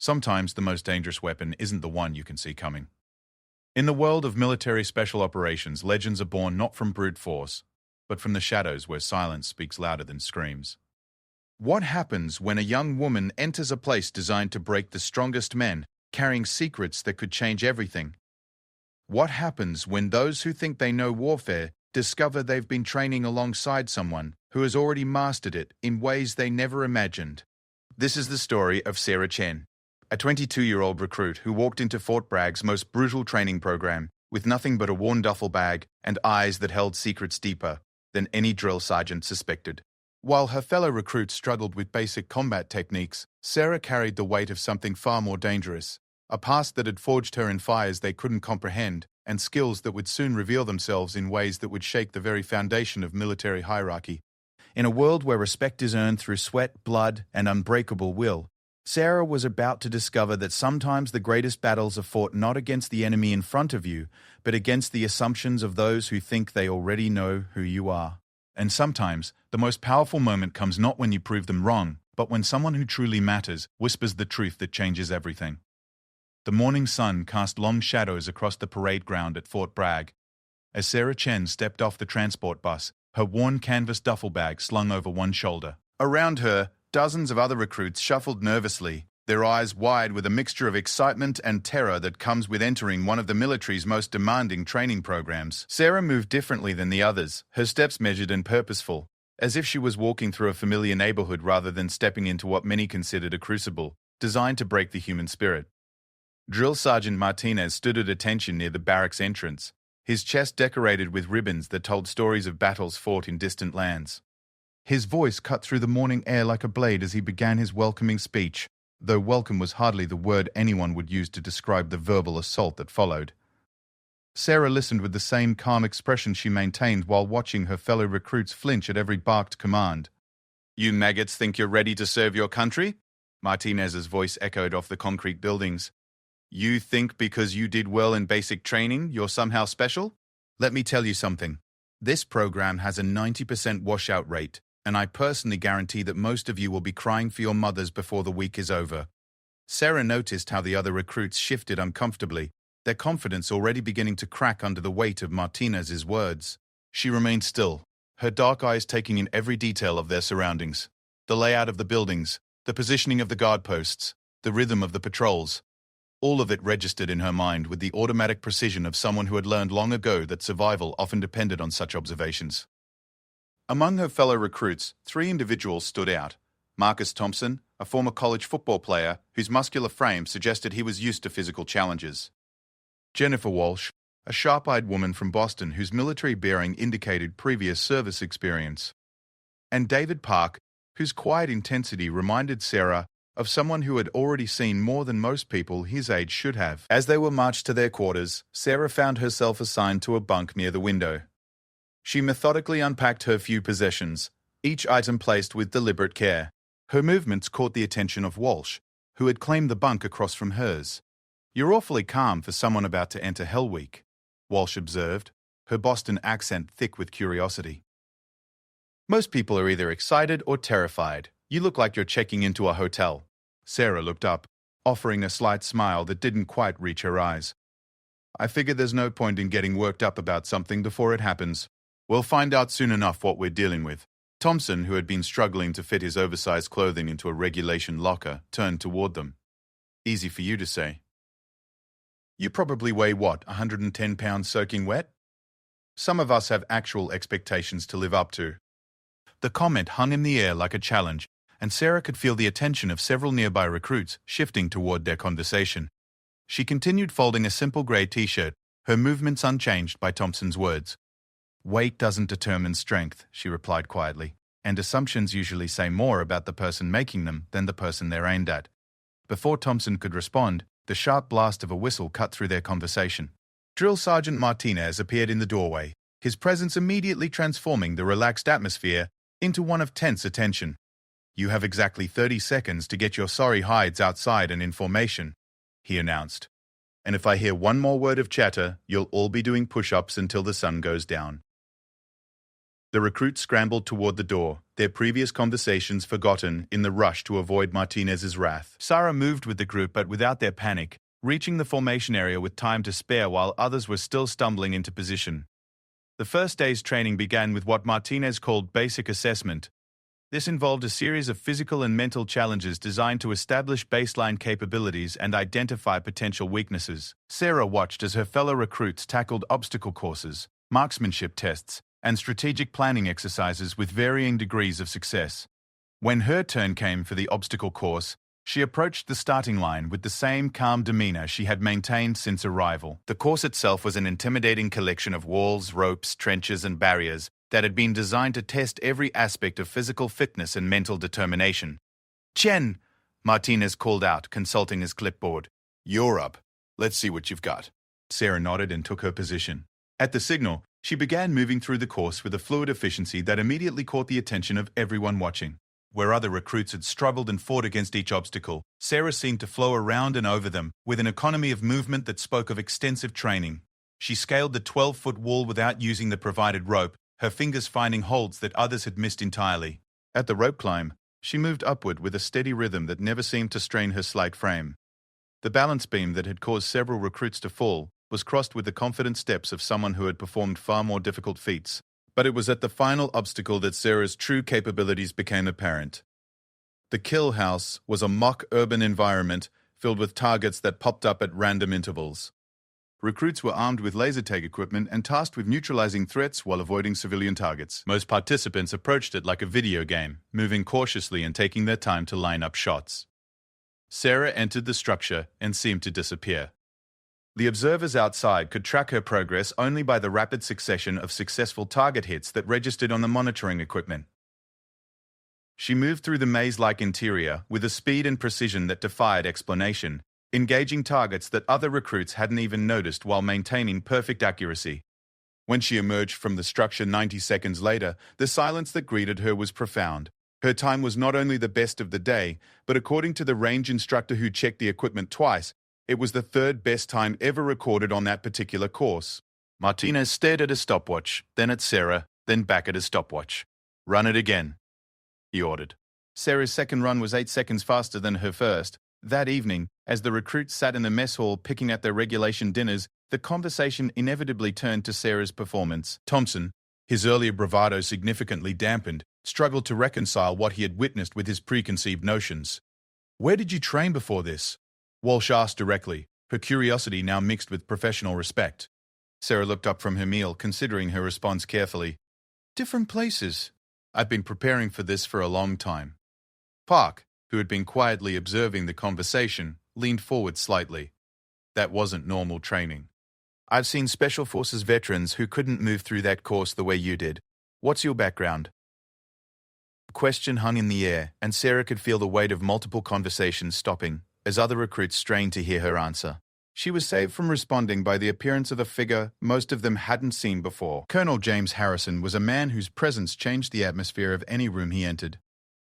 Sometimes the most dangerous weapon isn't the one you can see coming. In the world of military special operations, legends are born not from brute force, but from the shadows where silence speaks louder than screams. What happens when a young woman enters a place designed to break the strongest men, carrying secrets that could change everything? What happens when those who think they know warfare discover they've been training alongside someone who has already mastered it in ways they never imagined? This is the story of Sarah Chen, a 22-year-old recruit who walked into Fort Bragg's most brutal training program with nothing but a worn duffel bag and eyes that held secrets deeper than any drill sergeant suspected. While her fellow recruits struggled with basic combat techniques, Sarah carried the weight of something far more dangerous, a past that had forged her in fires they couldn't comprehend, and skills that would soon reveal themselves in ways that would shake the very foundation of military hierarchy. In a world where respect is earned through sweat, blood, and unbreakable will, Sarah was about to discover that sometimes the greatest battles are fought not against the enemy in front of you, but against the assumptions of those who think they already know who you are. And sometimes, the most powerful moment comes not when you prove them wrong, but when someone who truly matters whispers the truth that changes everything. The morning sun cast long shadows across the parade ground at Fort Bragg. As Sarah Chen stepped off the transport bus, her worn canvas duffel bag slung over one shoulder. Around her, dozens of other recruits shuffled nervously, their eyes wide with a mixture of excitement and terror that comes with entering one of the military's most demanding training programs. Sarah moved differently than the others, her steps measured and purposeful, as if she was walking through a familiar neighborhood rather than stepping into what many considered a crucible, designed to break the human spirit. Drill Sergeant Martinez stood at attention near the barracks entrance, his chest decorated with ribbons that told stories of battles fought in distant lands. His voice cut through the morning air like a blade as he began his welcoming speech, though welcome was hardly the word anyone would use to describe the verbal assault that followed. Sarah listened with the same calm expression she maintained while watching her fellow recruits flinch at every barked command. "You maggots think you're ready to serve your country?" Martinez's voice echoed off the concrete buildings. "You think because you did well in basic training, you're somehow special? Let me tell you something. This program has a 90% washout rate, and I personally guarantee that most of you will be crying for your mothers before the week is over." Sarah noticed how the other recruits shifted uncomfortably, their confidence already beginning to crack under the weight of Martinez's words. She remained still, her dark eyes taking in every detail of their surroundings. The layout of the buildings, the positioning of the guard posts, the rhythm of the patrols. All of it registered in her mind with the automatic precision of someone who had learned long ago that survival often depended on such observations. Among her fellow recruits, 3 individuals stood out. Marcus Thompson, a former college football player whose muscular frame suggested he was used to physical challenges. Jennifer Walsh, a sharp-eyed woman from Boston whose military bearing indicated previous service experience. And David Park, whose quiet intensity reminded Sarah of someone who had already seen more than most people his age should have. As they were marched to their quarters, Sarah found herself assigned to a bunk near the window. She methodically unpacked her few possessions, each item placed with deliberate care. Her movements caught the attention of Walsh, who had claimed the bunk across from hers. "You're awfully calm for someone about to enter Hell Week," Walsh observed, her Boston accent thick with curiosity. "Most people are either excited or terrified. You look like you're checking into a hotel." Sarah looked up, offering a slight smile that didn't quite reach her eyes. "I figure there's no point in getting worked up about something before it happens. We'll find out soon enough what we're dealing with." Thompson, who had been struggling to fit his oversized clothing into a regulation locker, turned toward them. "Easy for you to say. You probably weigh what, 110 pounds soaking wet? Some of us have actual expectations to live up to." The comment hung in the air like a challenge, and Sarah could feel the attention of several nearby recruits shifting toward their conversation. She continued folding a simple grey t-shirt, her movements unchanged by Thompson's words. "Weight doesn't determine strength," she replied quietly, "and assumptions usually say more about the person making them than the person they're aimed at." Before Thompson could respond, the sharp blast of a whistle cut through their conversation. Drill Sergeant Martinez appeared in the doorway, his presence immediately transforming the relaxed atmosphere into one of tense attention. "You have exactly 30 seconds to get your sorry hides outside and in formation," he announced. "And if I hear one more word of chatter, you'll all be doing push-ups until the sun goes down." The recruits scrambled toward the door, their previous conversations forgotten in the rush to avoid Martinez's wrath. Sarah moved with the group but without their panic, reaching the formation area with time to spare while others were still stumbling into position. The first day's training began with what Martinez called basic assessment. This involved a series of physical and mental challenges designed to establish baseline capabilities and identify potential weaknesses. Sarah watched as her fellow recruits tackled obstacle courses, marksmanship tests, and strategic planning exercises with varying degrees of success. When her turn came for the obstacle course, she approached the starting line with the same calm demeanor she had maintained since arrival. The course itself was an intimidating collection of walls, ropes, trenches, and barriers that had been designed to test every aspect of physical fitness and mental determination. "Chen," Martinez called out, consulting his clipboard. "You're up. Let's see what you've got." Sarah nodded and took her position. At the signal, she began moving through the course with a fluid efficiency that immediately caught the attention of everyone watching. Where other recruits had struggled and fought against each obstacle, Sarah seemed to flow around and over them, with an economy of movement that spoke of extensive training. She scaled the 12-foot wall without using the provided rope, her fingers finding holds that others had missed entirely. At the rope climb, she moved upward with a steady rhythm that never seemed to strain her slight frame. The balance beam that had caused several recruits to fall was crossed with the confident steps of someone who had performed far more difficult feats. But it was at the final obstacle that Sarah's true capabilities became apparent. The kill house was a mock urban environment filled with targets that popped up at random intervals. Recruits were armed with laser tag equipment and tasked with neutralizing threats while avoiding civilian targets. Most participants approached it like a video game, moving cautiously and taking their time to line up shots. Sarah entered the structure and seemed to disappear. The observers outside could track her progress only by the rapid succession of successful target hits that registered on the monitoring equipment. She moved through the maze-like interior with a speed and precision that defied explanation, engaging targets that other recruits hadn't even noticed while maintaining perfect accuracy. When she emerged from the structure 90 seconds later, the silence that greeted her was profound. Her time was not only the best of the day, but according to the range instructor who checked the equipment twice, it was the third best time ever recorded on that particular course. Martinez stared at his stopwatch, then at Sarah, then back at his stopwatch. "Run it again," he ordered. Sarah's second run was 8 seconds faster than her first. That evening, as the recruits sat in the mess hall picking at their regulation dinners, the conversation inevitably turned to Sarah's performance. Thompson, his earlier bravado significantly dampened, struggled to reconcile what he had witnessed with his preconceived notions. "Where did you train before this?" Walsh asked directly, her curiosity now mixed with professional respect. Sarah looked up from her meal, considering her response carefully. "Different places. I've been preparing for this for a long time." Park, who had been quietly observing the conversation, leaned forward slightly. "That wasn't normal training. I've seen Special Forces veterans who couldn't move through that course the way you did. What's your background?" The question hung in the air, and Sarah could feel the weight of multiple conversations stopping as other recruits strained to hear her answer. She was saved from responding by the appearance of a figure most of them hadn't seen before. Colonel James Harrison was a man whose presence changed the atmosphere of any room he entered.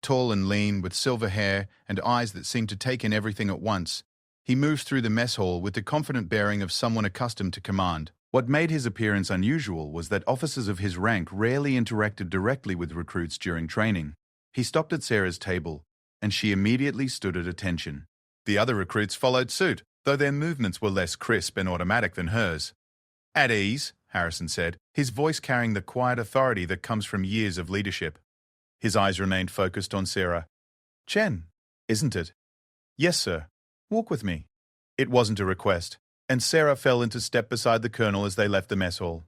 Tall and lean, with silver hair and eyes that seemed to take in everything at once, he moved through the mess hall with the confident bearing of someone accustomed to command. What made his appearance unusual was that officers of his rank rarely interacted directly with recruits during training. He stopped at Sarah's table, and she immediately stood at attention. The other recruits followed suit, though their movements were less crisp and automatic than hers. "At ease," Harrison said, his voice carrying the quiet authority that comes from years of leadership. His eyes remained focused on Sarah. "Chen, isn't it?" "Yes, sir. Walk with me." It wasn't a request, and Sarah fell into step beside the colonel as they left the mess hall.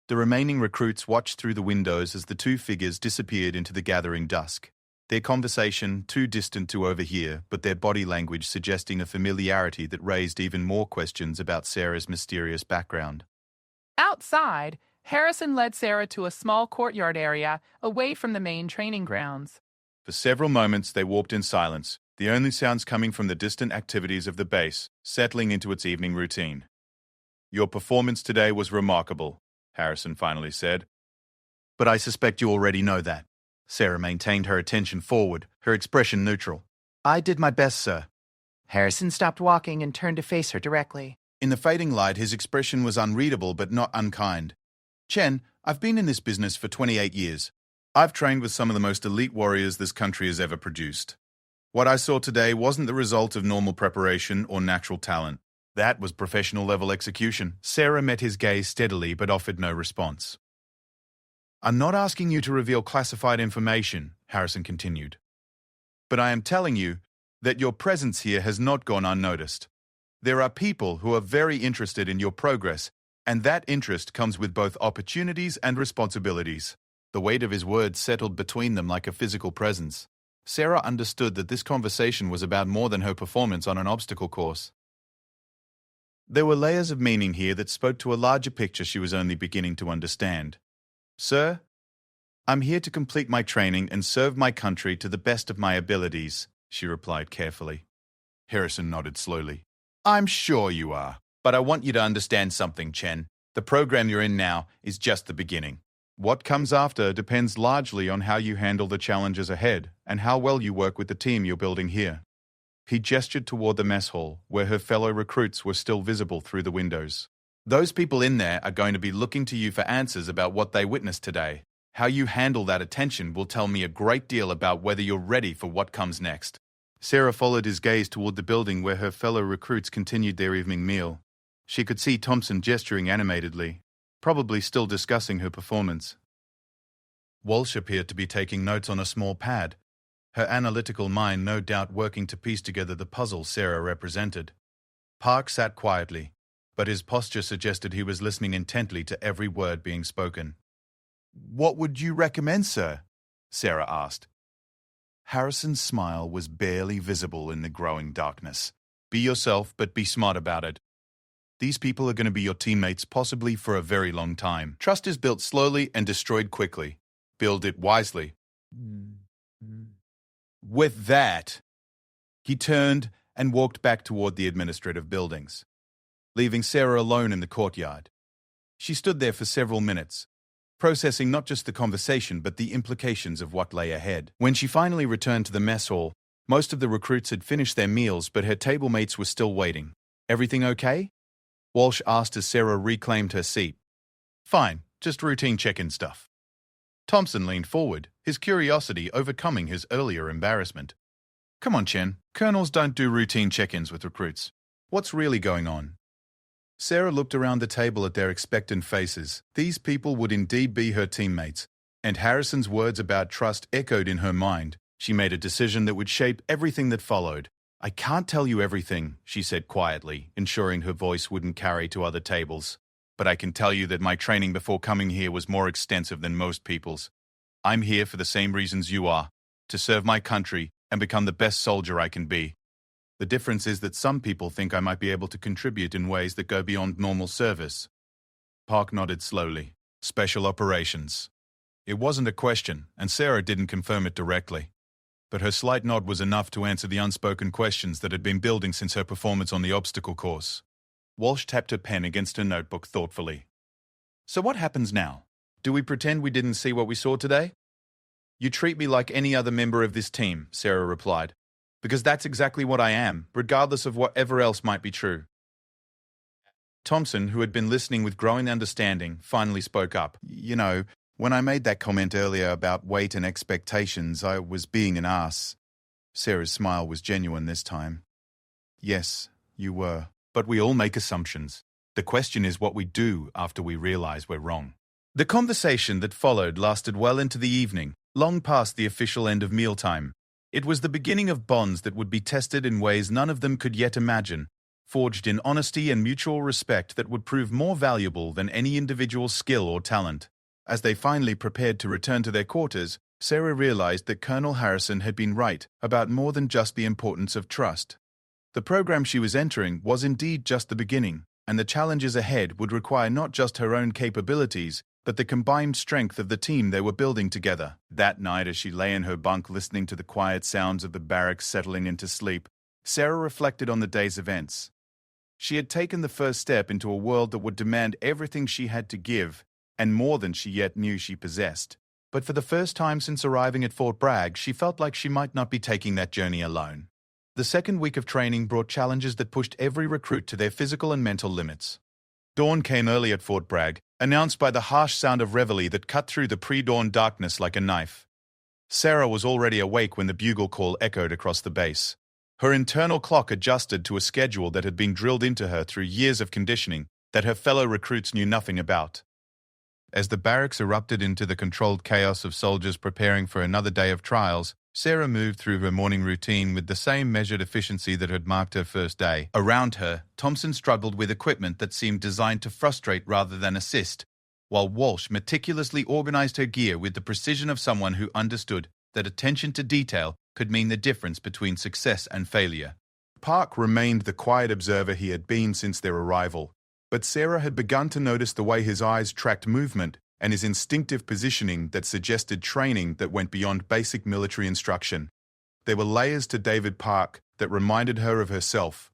The remaining recruits watched through the windows as the two figures disappeared into the gathering dusk. Their conversation too distant to overhear, but their body language suggesting a familiarity that raised even more questions about Sarah's mysterious background. Outside, Harrison led Sarah to a small courtyard area away from the main training grounds. For several moments they walked in silence, the only sounds coming from the distant activities of the base, settling into its evening routine. "Your performance today was remarkable," Harrison finally said. "But I suspect you already know that." Sarah maintained her attention forward, her expression neutral. "I did my best, sir." Harrison stopped walking and turned to face her directly. In the fading light, his expression was unreadable but not unkind. "Chen, I've been in this business for 28 years. I've trained with some of the most elite warriors this country has ever produced. What I saw today wasn't the result of normal preparation or natural talent. That was professional-level execution. Sarah met his gaze steadily but offered no response. I'm not asking you to reveal classified information, Harrison continued. But I am telling you that your presence here has not gone unnoticed. There are people who are very interested in your progress, and that interest comes with both opportunities and responsibilities. The weight of his words settled between them like a physical presence. Sarah understood that this conversation was about more than her performance on an obstacle course. There were layers of meaning here that spoke to a larger picture she was only beginning to understand. Sir, I'm here to complete my training and serve my country to the best of my abilities, she replied carefully. Harrison nodded slowly. I'm sure you are, but I want you to understand something, Chen. The program you're in now is just the beginning. What comes after depends largely on how you handle the challenges ahead and how well you work with the team you're building here. He gestured toward the mess hall, where her fellow recruits were still visible through the windows. Those people in there are going to be looking to you for answers about what they witnessed today. How you handle that attention will tell me a great deal about whether you're ready for what comes next. Sarah followed his gaze toward the building where her fellow recruits continued their evening meal. She could see Thompson gesturing animatedly, probably still discussing her performance. Walsh appeared to be taking notes on a small pad, her analytical mind no doubt working to piece together the puzzle Sarah represented. Park sat quietly, but his posture suggested he was listening intently to every word being spoken. What would you recommend, sir? Sarah asked. Harrison's smile was barely visible in the growing darkness. Be yourself, but be smart about it. These people are going to be your teammates possibly for a very long time. Trust is built slowly and destroyed quickly. Build it wisely. With that, he turned and walked back toward the administrative buildings, leaving Sarah alone in the courtyard. She stood there for several minutes, processing not just the conversation but the implications of what lay ahead. When she finally returned to the mess hall, most of the recruits had finished their meals, but her table mates were still waiting. Everything okay? Walsh asked as Sarah reclaimed her seat. Fine, just routine check-in stuff. Thompson leaned forward, his curiosity overcoming his earlier embarrassment. Come on, Chen. Colonels don't do routine check-ins with recruits. What's really going on? Sarah looked around the table at their expectant faces. These people would indeed be her teammates, and Harrison's words about trust echoed in her mind. She made a decision that would shape everything that followed. I can't tell you everything, she said quietly, ensuring her voice wouldn't carry to other tables. But I can tell you that my training before coming here was more extensive than most people's. I'm here for the same reasons you are, to serve my country and become the best soldier I can be. The difference is that some people think I might be able to contribute in ways that go beyond normal service. Park nodded slowly. Special operations. It wasn't a question, and Sarah didn't confirm it directly. But her slight nod was enough to answer the unspoken questions that had been building since her performance on the obstacle course. Walsh tapped her pen against her notebook thoughtfully. So what happens now? Do we pretend we didn't see what we saw today? You treat me like any other member of this team, Sarah replied. Because that's exactly what I am, regardless of whatever else might be true. Thompson, who had been listening with growing understanding, finally spoke up. You know, when I made that comment earlier about weight and expectations, I was being an ass. Sarah's smile was genuine this time. Yes, you were. But we all make assumptions. The question is what we do after we realize we're wrong. The conversation that followed lasted well into the evening, long past the official end of mealtime. It was the beginning of bonds that would be tested in ways none of them could yet imagine, forged in honesty and mutual respect that would prove more valuable than any individual skill or talent. As they finally prepared to return to their quarters, Sarah realized that Colonel Harrison had been right about more than just the importance of trust. The program she was entering was indeed just the beginning, and the challenges ahead would require not just her own capabilities, but the combined strength of the team they were building together. That night, as she lay in her bunk listening to the quiet sounds of the barracks settling into sleep, Sarah reflected on the day's events. She had taken the first step into a world that would demand everything she had to give, and more than she yet knew she possessed. But for the first time since arriving at Fort Bragg, she felt like she might not be taking that journey alone. The second week of training brought challenges that pushed every recruit to their physical and mental limits. Dawn came early at Fort Bragg, announced by the harsh sound of reveille that cut through the pre-dawn darkness like a knife. Sarah was already awake when the bugle call echoed across the base. Her internal clock adjusted to a schedule that had been drilled into her through years of conditioning that her fellow recruits knew nothing about. As the barracks erupted into the controlled chaos of soldiers preparing for another day of trials, Sarah moved through her morning routine with the same measured efficiency that had marked her first day. Around her, Thompson struggled with equipment that seemed designed to frustrate rather than assist, while Walsh meticulously organized her gear with the precision of someone who understood that attention to detail could mean the difference between success and failure. Park remained the quiet observer he had been since their arrival, but Sarah had begun to notice the way his eyes tracked movement and his instinctive positioning that suggested training that went beyond basic military instruction. There were layers to David Park that reminded her of herself,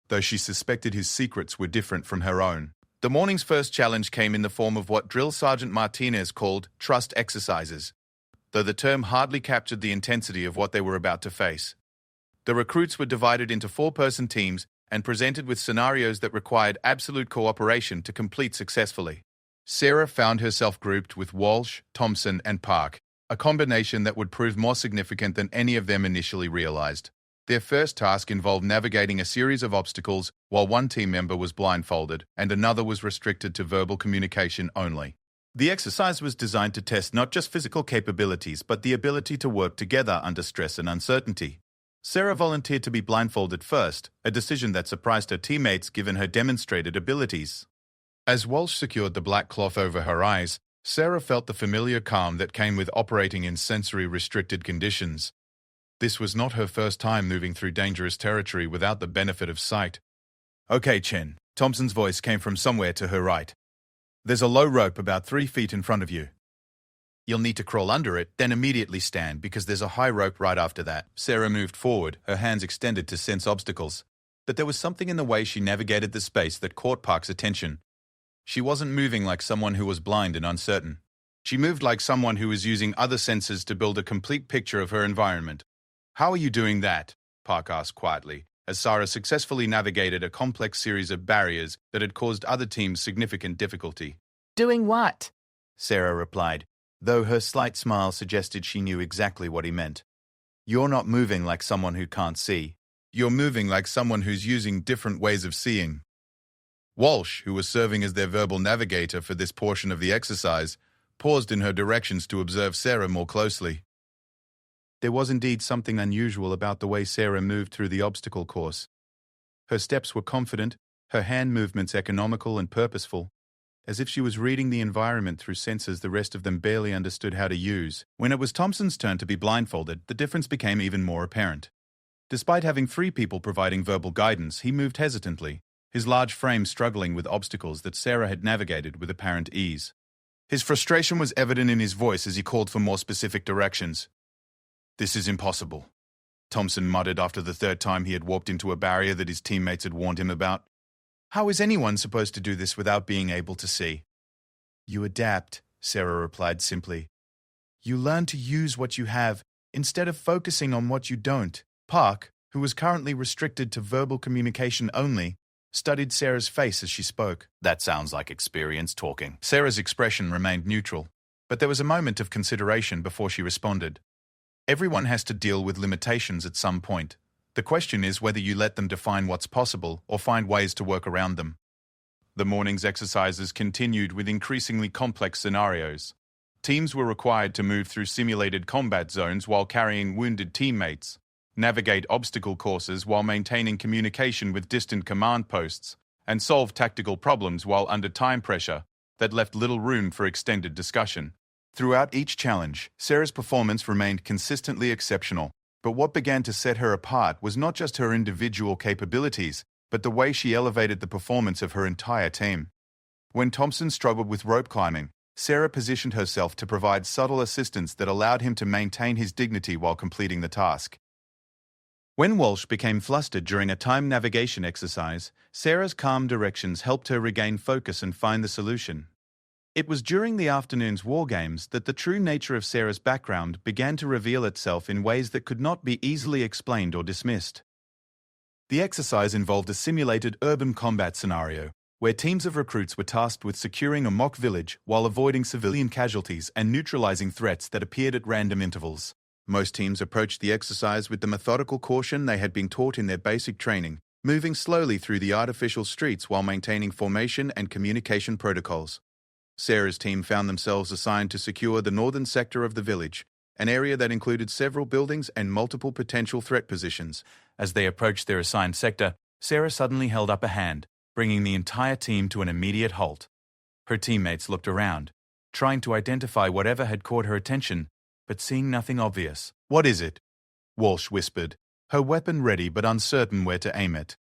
though she suspected his secrets were different from her own. The morning's first challenge came in the form of what Drill Sergeant Martinez called trust exercises, though the term hardly captured the intensity of what they were about to face. The recruits were divided into 4-person teams and presented with scenarios that required absolute cooperation to complete successfully. Sarah found herself grouped with Walsh, Thompson, and Park, a combination that would prove more significant than any of them initially realized. Their first task involved navigating a series of obstacles while one team member was blindfolded and another was restricted to verbal communication only. The exercise was designed to test not just physical capabilities but the ability to work together under stress and uncertainty. Sarah volunteered to be blindfolded first, a decision that surprised her teammates given her demonstrated abilities. As Walsh secured the black cloth over her eyes, Sarah felt the familiar calm that came with operating in sensory-restricted conditions. This was not her first time moving through dangerous territory without the benefit of sight. "Okay, Chen," Thompson's voice came from somewhere to her right. "There's a low rope about 3 feet in front of you. You'll need to crawl under it, then immediately stand because there's a high rope right after that." Sarah moved forward, her hands extended to sense obstacles. But there was something in the way she navigated the space that caught Park's attention. She wasn't moving like someone who was blind and uncertain. She moved like someone who was using other senses to build a complete picture of her environment. "How are you doing that?" Park asked quietly, as Sarah successfully navigated a complex series of barriers that had caused other teams significant difficulty. Doing what? Sarah replied, though her slight smile suggested she knew exactly what he meant. "You're not moving like someone who can't see. You're moving like someone who's using different ways of seeing." Walsh, who was serving as their verbal navigator for this portion of the exercise, paused in her directions to observe Sarah more closely. There was indeed something unusual about the way Sarah moved through the obstacle course. Her steps were confident, her hand movements economical and purposeful, as if she was reading the environment through senses the rest of them barely understood how to use. When it was Thompson's turn to be blindfolded, the difference became even more apparent. Despite having 3 people providing verbal guidance, he moved hesitantly, his large frame struggling with obstacles that Sarah had navigated with apparent ease. His frustration was evident in his voice as he called for more specific directions. "This is impossible," Thompson muttered after the 3rd time he had walked into a barrier that his teammates had warned him about. "How is anyone supposed to do this without being able to see?" "You adapt," Sarah replied simply. "You learn to use what you have instead of focusing on what you don't." Park, who was currently restricted to verbal communication only, studied Sarah's face as she spoke. "That sounds like experience talking." Sarah's expression remained neutral, but there was a moment of consideration before she responded. "Everyone has to deal with limitations at some point. The question is whether you let them define what's possible or find ways to work around them." The morning's exercises continued with increasingly complex scenarios. Teams were required to move through simulated combat zones while carrying wounded teammates, navigate obstacle courses while maintaining communication with distant command posts, and solve tactical problems while under time pressure that left little room for extended discussion. Throughout each challenge, Sarah's performance remained consistently exceptional, but what began to set her apart was not just her individual capabilities, but the way she elevated the performance of her entire team. When Thompson struggled with rope climbing, Sarah positioned herself to provide subtle assistance that allowed him to maintain his dignity while completing the task. When Walsh became flustered during a time navigation exercise, Sarah's calm directions helped her regain focus and find the solution. It was during the afternoon's war games that the true nature of Sarah's background began to reveal itself in ways that could not be easily explained or dismissed. The exercise involved a simulated urban combat scenario, where teams of recruits were tasked with securing a mock village while avoiding civilian casualties and neutralizing threats that appeared at random intervals. Most teams approached the exercise with the methodical caution they had been taught in their basic training, moving slowly through the artificial streets while maintaining formation and communication protocols. Sarah's team found themselves assigned to secure the northern sector of the village, an area that included several buildings and multiple potential threat positions. As they approached their assigned sector, Sarah suddenly held up a hand, bringing the entire team to an immediate halt. Her teammates looked around, trying to identify whatever had caught her attention, but seeing nothing obvious. "What is it?" Walsh whispered, her weapon ready but uncertain where to aim it.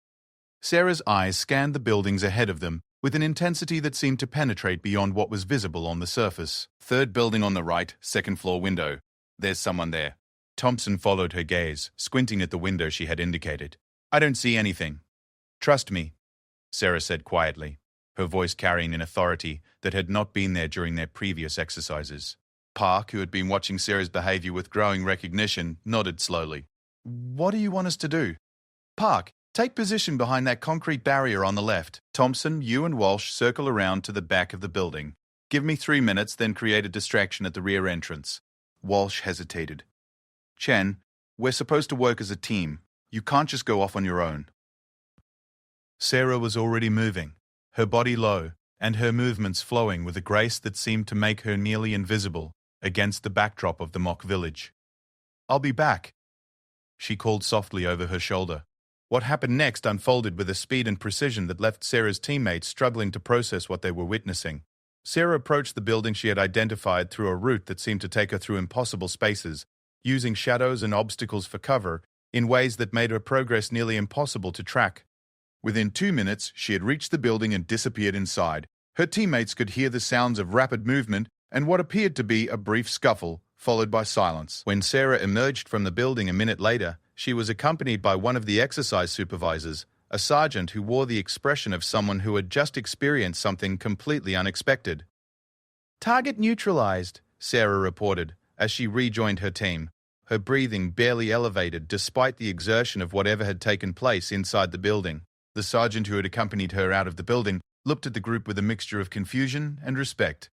Sarah's eyes scanned the buildings ahead of them with an intensity that seemed to penetrate beyond what was visible on the surface. "Third building on the right, second floor window. There's someone there." Thompson followed her gaze, squinting at the window she had indicated. "I don't see anything." "Trust me," Sarah said quietly, her voice carrying an authority that had not been there during their previous exercises. Park, who had been watching Sarah's behavior with growing recognition, nodded slowly. "What do you want us to do?" "Park, take position behind that concrete barrier on the left. Thompson, you and Walsh circle around to the back of the building. Give me 3 minutes, then create a distraction at the rear entrance." Walsh hesitated. "Chen, we're supposed to work as a team. You can't just go off on your own." Sarah was already moving, her body low, and her movements flowing with a grace that seemed to make her nearly invisible against the backdrop of the mock village. "I'll be back," she called softly over her shoulder. What happened next unfolded with a speed and precision that left Sarah's teammates struggling to process what they were witnessing. Sarah approached the building she had identified through a route that seemed to take her through impossible spaces, using shadows and obstacles for cover in ways that made her progress nearly impossible to track. Within 2 minutes, she had reached the building and disappeared inside. Her teammates could hear the sounds of rapid movement and what appeared to be a brief scuffle, followed by silence. When Sarah emerged from the building a minute later, she was accompanied by one of the exercise supervisors, a sergeant who wore the expression of someone who had just experienced something completely unexpected. "Target neutralized," Sarah reported, as she rejoined her team, her breathing barely elevated despite the exertion of whatever had taken place inside the building. The sergeant who had accompanied her out of the building looked at the group with a mixture of confusion and respect.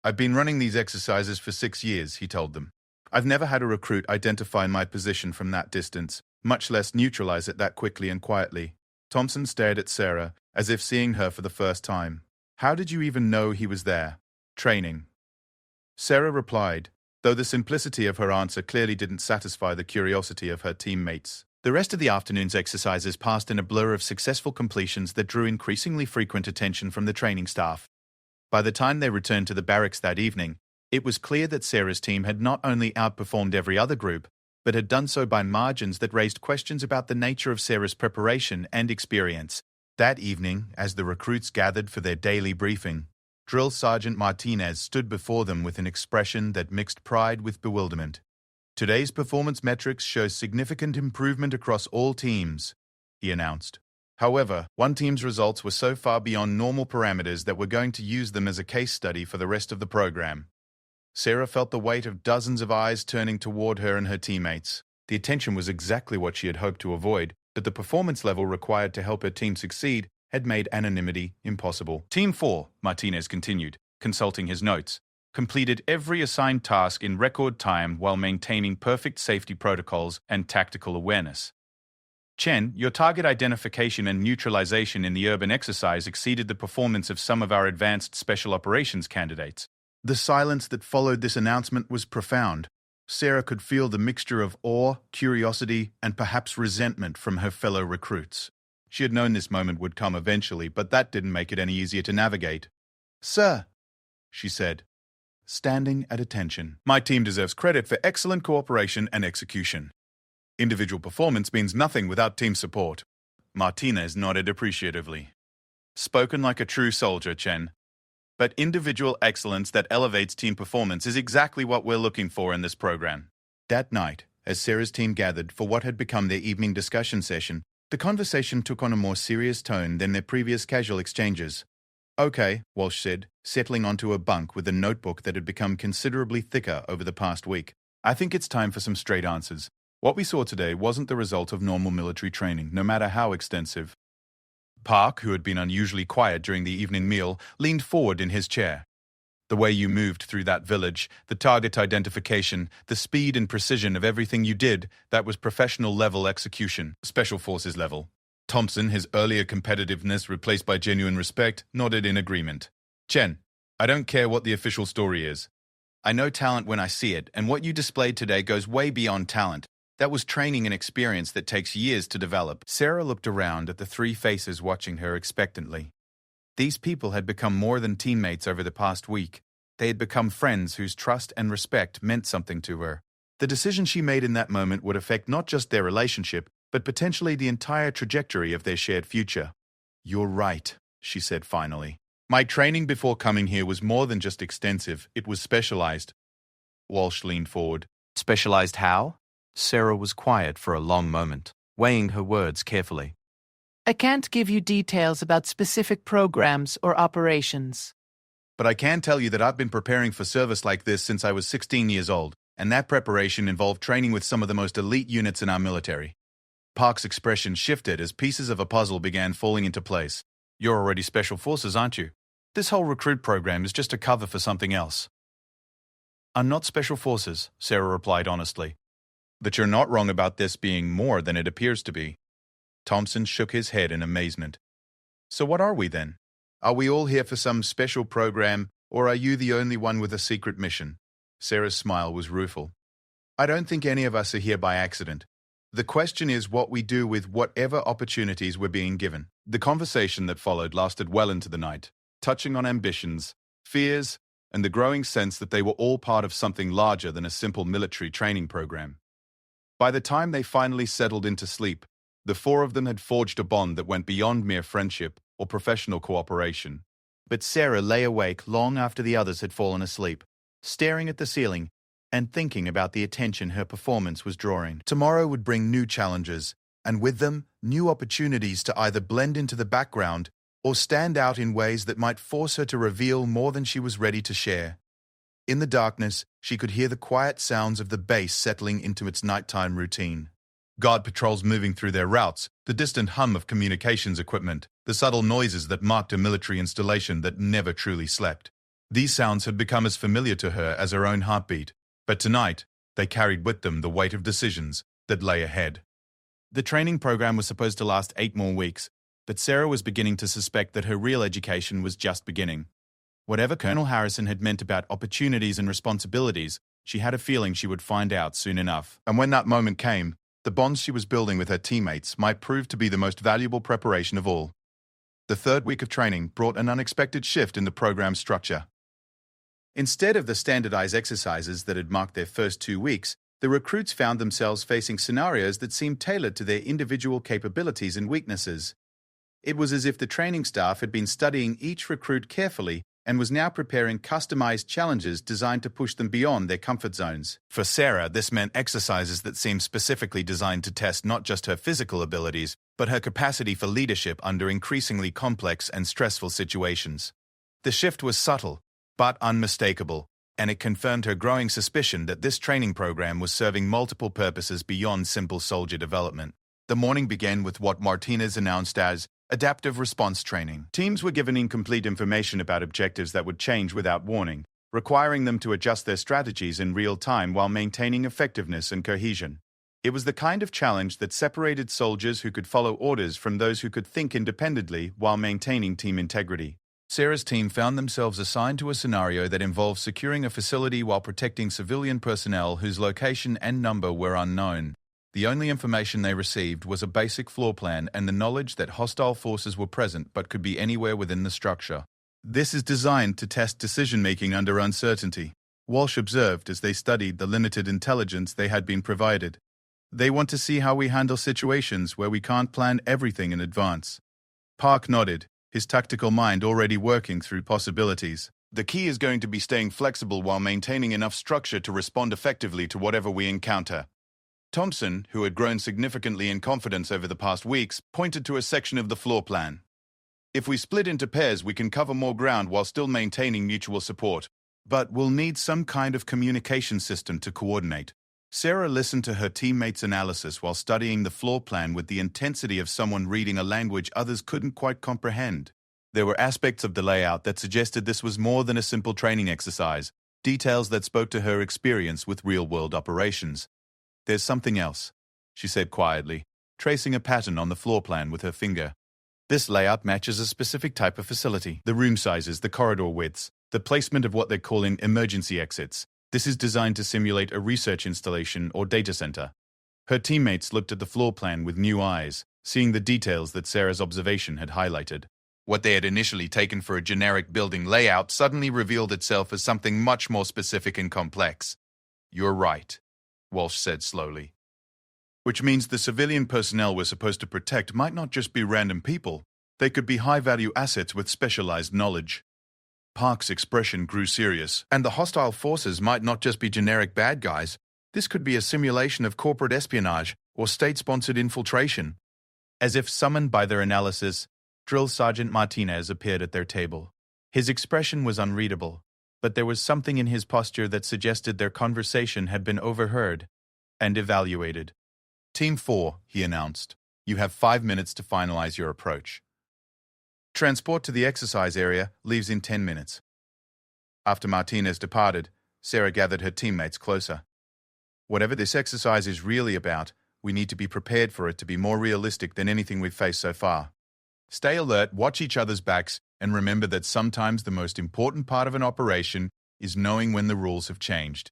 "I've been running these exercises for 6 years," he told them. "I've never had a recruit identify my position from that distance, much less neutralize it that quickly and quietly." Thompson stared at Sarah, as if seeing her for the first time. "How did you even know he was there?" "Training." Sarah replied, though the simplicity of her answer clearly didn't satisfy the curiosity of her teammates. The rest of the afternoon's exercises passed in a blur of successful completions that drew increasingly frequent attention from the training staff. By the time they returned to the barracks that evening, it was clear that Sarah's team had not only outperformed every other group, but had done so by margins that raised questions about the nature of Sarah's preparation and experience. That evening, as the recruits gathered for their daily briefing, Drill Sergeant Martinez stood before them with an expression that mixed pride with bewilderment. "Today's performance metrics show significant improvement across all teams," he announced. However, one team's results were so far beyond normal parameters that we're going to use them as a case study for the rest of the program. Sarah felt the weight of dozens of eyes turning toward her and her teammates. The attention was exactly what she had hoped to avoid, but the performance level required to help her team succeed had made anonymity impossible. "Team 4, Martinez continued, consulting his notes, completed every assigned task in record time while maintaining perfect safety protocols and tactical awareness. Chen, your target identification and neutralization in the urban exercise exceeded the performance of some of our advanced special operations candidates." The silence that followed this announcement was profound. Sarah could feel the mixture of awe, curiosity, and perhaps resentment from her fellow recruits. She had known this moment would come eventually, but that didn't make it any easier to navigate. "Sir," she said, standing at attention, "my team deserves credit for excellent cooperation and execution. Individual performance means nothing without team support." Martinez nodded appreciatively. "Spoken like a true soldier, Chen. But individual excellence that elevates team performance is exactly what we're looking for in this program." That night, as Sarah's team gathered for what had become their evening discussion session, the conversation took on a more serious tone than their previous casual exchanges. "Okay," Walsh said, settling onto a bunk with a notebook that had become considerably thicker over the past week. "I think it's time for some straight answers. What we saw today wasn't the result of normal military training, no matter how extensive. Park, who had been unusually quiet during the evening meal, leaned forward in his chair. The way you moved through that village, the target identification, the speed and precision of everything you did, that was professional level execution, special forces level. Thompson, his earlier competitiveness replaced by genuine respect, nodded in agreement. Chen, I don't care what the official story is. I know talent when I see it, and what you displayed today goes way beyond talent. That was training and experience that takes years to develop. Sarah looked around at the three faces watching her expectantly. These people had become more than teammates over the past week. They had become friends whose trust and respect meant something to her. The decision she made in that moment would affect not just their relationship, but potentially the entire trajectory of their shared future. You're right, she said finally. My training before coming here was more than just extensive, it was specialized. Walsh leaned forward. Specialized how? Sarah was quiet for a long moment, weighing her words carefully. I can't give you details about specific programs or operations. But I can tell you that I've been preparing for service like this since I was 16 years old, and that preparation involved training with some of the most elite units in our military. Park's expression shifted as pieces of a puzzle began falling into place. You're already Special Forces, aren't you? This whole recruit program is just a cover for something else. I'm not Special Forces, Sarah replied honestly. But you're not wrong about this being more than it appears to be. Thompson shook his head in amazement. So what are we then? Are we all here for some special program, or are you the only one with a secret mission? Sarah's smile was rueful. I don't think any of us are here by accident. The question is what we do with whatever opportunities we're being given. The conversation that followed lasted well into the night, touching on ambitions, fears, and the growing sense that they were all part of something larger than a simple military training program. By the time they finally settled into sleep, the four of them had forged a bond that went beyond mere friendship or professional cooperation. But Sarah lay awake long after the others had fallen asleep, staring at the ceiling and thinking about the attention her performance was drawing. Tomorrow would bring new challenges, and with them, new opportunities to either blend into the background or stand out in ways that might force her to reveal more than she was ready to share. In the darkness, she could hear the quiet sounds of the base settling into its nighttime routine. Guard patrols moving through their routes, the distant hum of communications equipment, the subtle noises that marked a military installation that never truly slept. These sounds had become as familiar to her as her own heartbeat, but tonight, they carried with them the weight of decisions that lay ahead. The training program was supposed to last 8 more weeks, but Sarah was beginning to suspect that her real education was just beginning. Whatever Colonel Harrison had meant about opportunities and responsibilities, she had a feeling she would find out soon enough. And when that moment came, the bonds she was building with her teammates might prove to be the most valuable preparation of all. The third week of training brought an unexpected shift in the program's structure. Instead of the standardized exercises that had marked their first 2 weeks, the recruits found themselves facing scenarios that seemed tailored to their individual capabilities and weaknesses. It was as if the training staff had been studying each recruit carefully and was now preparing customized challenges designed to push them beyond their comfort zones. For Sarah, this meant exercises that seemed specifically designed to test not just her physical abilities, but her capacity for leadership under increasingly complex and stressful situations. The shift was subtle, but unmistakable, and it confirmed her growing suspicion that this training program was serving multiple purposes beyond simple soldier development. The morning began with what Martinez announced as adaptive response training. Teams were given incomplete information about objectives that would change without warning, requiring them to adjust their strategies in real time while maintaining effectiveness and cohesion. It was the kind of challenge that separated soldiers who could follow orders from those who could think independently while maintaining team integrity. Sarah's team found themselves assigned to a scenario that involved securing a facility while protecting civilian personnel whose location and number were unknown. The only information they received was a basic floor plan and the knowledge that hostile forces were present but could be anywhere within the structure. This is designed to test decision-making under uncertainty, Walsh observed as they studied the limited intelligence they had been provided. They want to see how we handle situations where we can't plan everything in advance. Park nodded, his tactical mind already working through possibilities. The key is going to be staying flexible while maintaining enough structure to respond effectively to whatever we encounter. Thompson, who had grown significantly in confidence over the past weeks, pointed to a section of the floor plan. If we split into pairs, we can cover more ground while still maintaining mutual support. But we'll need some kind of communication system to coordinate. Sarah listened to her teammates' analysis while studying the floor plan with the intensity of someone reading a language others couldn't quite comprehend. There were aspects of the layout that suggested this was more than a simple training exercise, details that spoke to her experience with real-world operations. "There's something else," she said quietly, tracing a pattern on the floor plan with her finger. "This layout matches a specific type of facility. The room sizes, the corridor widths, the placement of what they're calling emergency exits. This is designed to simulate a research installation or data center." Her teammates looked at the floor plan with new eyes, seeing the details that Sarah's observation had highlighted. What they had initially taken for a generic building layout suddenly revealed itself as something much more specific and complex. "You're right," Walsh said slowly. "Which means the civilian personnel we're supposed to protect might not just be random people. They could be high-value assets with specialized knowledge." Park's expression grew serious. "And the hostile forces might not just be generic bad guys. This could be a simulation of corporate espionage or state-sponsored infiltration." As if summoned by their analysis, Drill Sergeant Martinez appeared at their table. His expression was unreadable, but there was something in his posture that suggested their conversation had been overheard and evaluated. "Team 4, he announced. "You have 5 minutes to finalize your approach. Transport to the exercise area leaves in 10 minutes. After Martinez departed, Sarah gathered her teammates closer. "Whatever this exercise is really about, we need to be prepared for it to be more realistic than anything we've faced so far. Stay alert, watch each other's backs, and remember that sometimes the most important part of an operation is knowing when the rules have changed."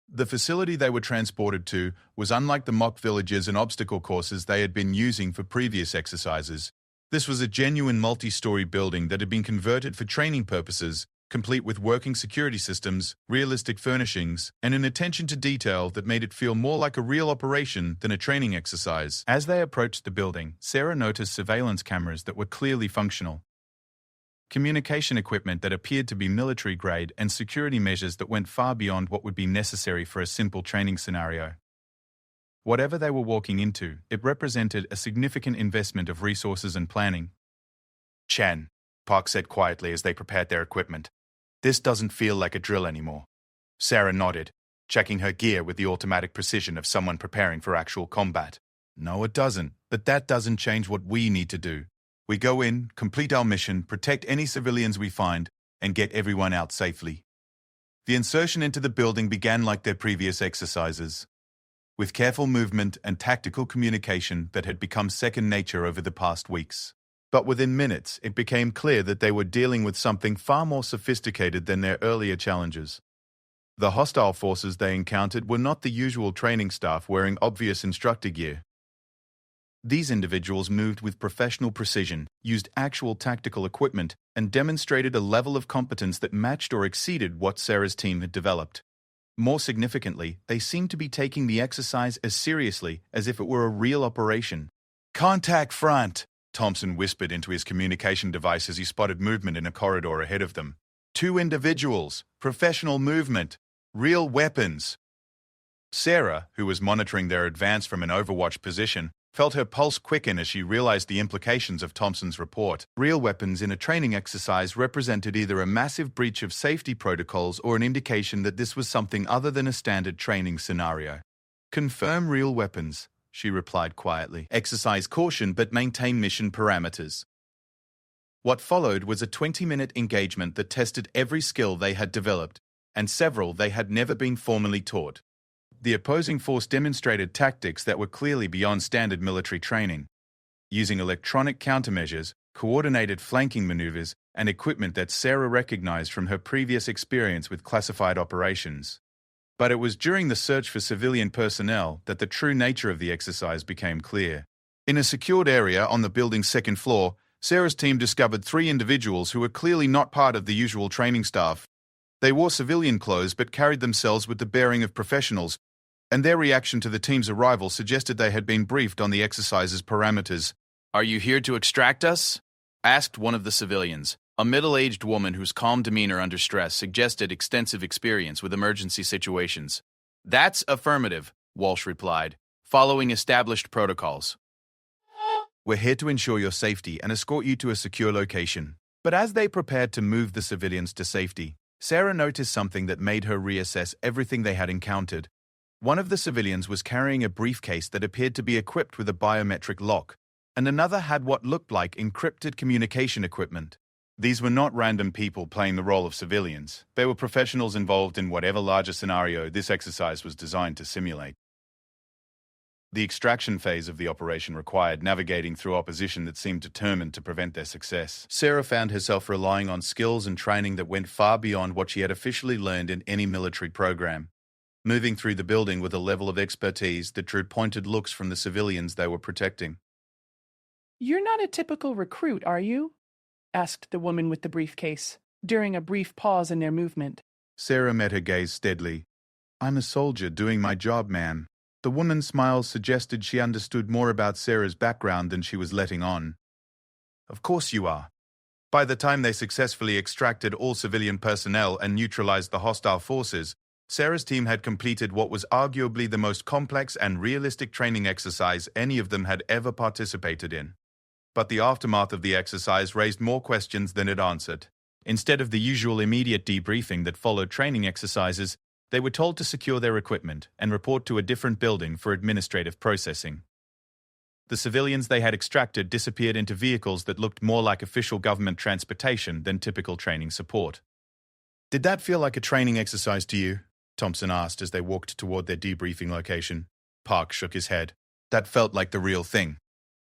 The facility they were transported to was unlike the mock villages and obstacle courses they had been using for previous exercises. This was a genuine multi-story building that had been converted for training purposes, complete with working security systems, realistic furnishings, and an attention to detail that made it feel more like a real operation than a training exercise. As they approached the building, Sarah noticed surveillance cameras that were clearly functional, communication equipment that appeared to be military-grade, and security measures that went far beyond what would be necessary for a simple training scenario. Whatever they were walking into, it represented a significant investment of resources and planning. "Chen," Park said quietly as they prepared their equipment, "this doesn't feel like a drill anymore." Sarah nodded, checking her gear with the automatic precision of someone preparing for actual combat. "No, it doesn't, but that doesn't change what we need to do. We go in, complete our mission, protect any civilians we find, and get everyone out safely." The insertion into the building began like their previous exercises, with careful movement and tactical communication that had become second nature over the past weeks. But within minutes, it became clear that they were dealing with something far more sophisticated than their earlier challenges. The hostile forces they encountered were not the usual training staff wearing obvious instructor gear. These individuals moved with professional precision, used actual tactical equipment, and demonstrated a level of competence that matched or exceeded what Sarah's team had developed. More significantly, they seemed to be taking the exercise as seriously as if it were a real operation. "Contact front," Thompson whispered into his communication device as he spotted movement in a corridor ahead of them. "2 individuals, professional movement, real weapons." Sarah, who was monitoring their advance from an overwatch position, felt her pulse quicken as she realized the implications of Thompson's report. Real weapons in a training exercise represented either a massive breach of safety protocols or an indication that this was something other than a standard training scenario. "Confirm real weapons," she replied quietly. "Exercise caution but maintain mission parameters." What followed was a 20-minute engagement that tested every skill they had developed, and several they had never been formally taught. The opposing force demonstrated tactics that were clearly beyond standard military training, using electronic countermeasures, coordinated flanking maneuvers, and equipment that Sarah recognized from her previous experience with classified operations. But it was during the search for civilian personnel that the true nature of the exercise became clear. In a secured area on the building's second floor, Sarah's team discovered 3 individuals who were clearly not part of the usual training staff. They wore civilian clothes but carried themselves with the bearing of professionals, and their reaction to the team's arrival suggested they had been briefed on the exercise's parameters. "Are you here to extract us?" asked one of the civilians. A middle-aged woman whose calm demeanor under stress suggested extensive experience with emergency situations. "That's affirmative," Walsh replied, "following established protocols. We're here to ensure your safety and escort you to a secure location." But as they prepared to move the civilians to safety, Sarah noticed something that made her reassess everything they had encountered. One of the civilians was carrying a briefcase that appeared to be equipped with a biometric lock, and another had what looked like encrypted communication equipment. These were not random people playing the role of civilians. They were professionals involved in whatever larger scenario this exercise was designed to simulate. The extraction phase of the operation required navigating through opposition that seemed determined to prevent their success. Sarah found herself relying on skills and training that went far beyond what she had officially learned in any military program, moving through the building with a level of expertise that drew pointed looks from the civilians they were protecting. "You're not a typical recruit, are you?" asked the woman with the briefcase, during a brief pause in their movement. Sarah met her gaze steadily. "I'm a soldier doing my job, ma'am." The woman's smile suggested she understood more about Sarah's background than she was letting on. "Of course you are." By the time they successfully extracted all civilian personnel and neutralized the hostile forces, Sarah's team had completed what was arguably the most complex and realistic training exercise any of them had ever participated in. But the aftermath of the exercise raised more questions than it answered. Instead of the usual immediate debriefing that followed training exercises, they were told to secure their equipment and report to a different building for administrative processing. The civilians they had extracted disappeared into vehicles that looked more like official government transportation than typical training support. "Did that feel like a training exercise to you?" Thompson asked as they walked toward their debriefing location. Park shook his head. "That felt like the real thing.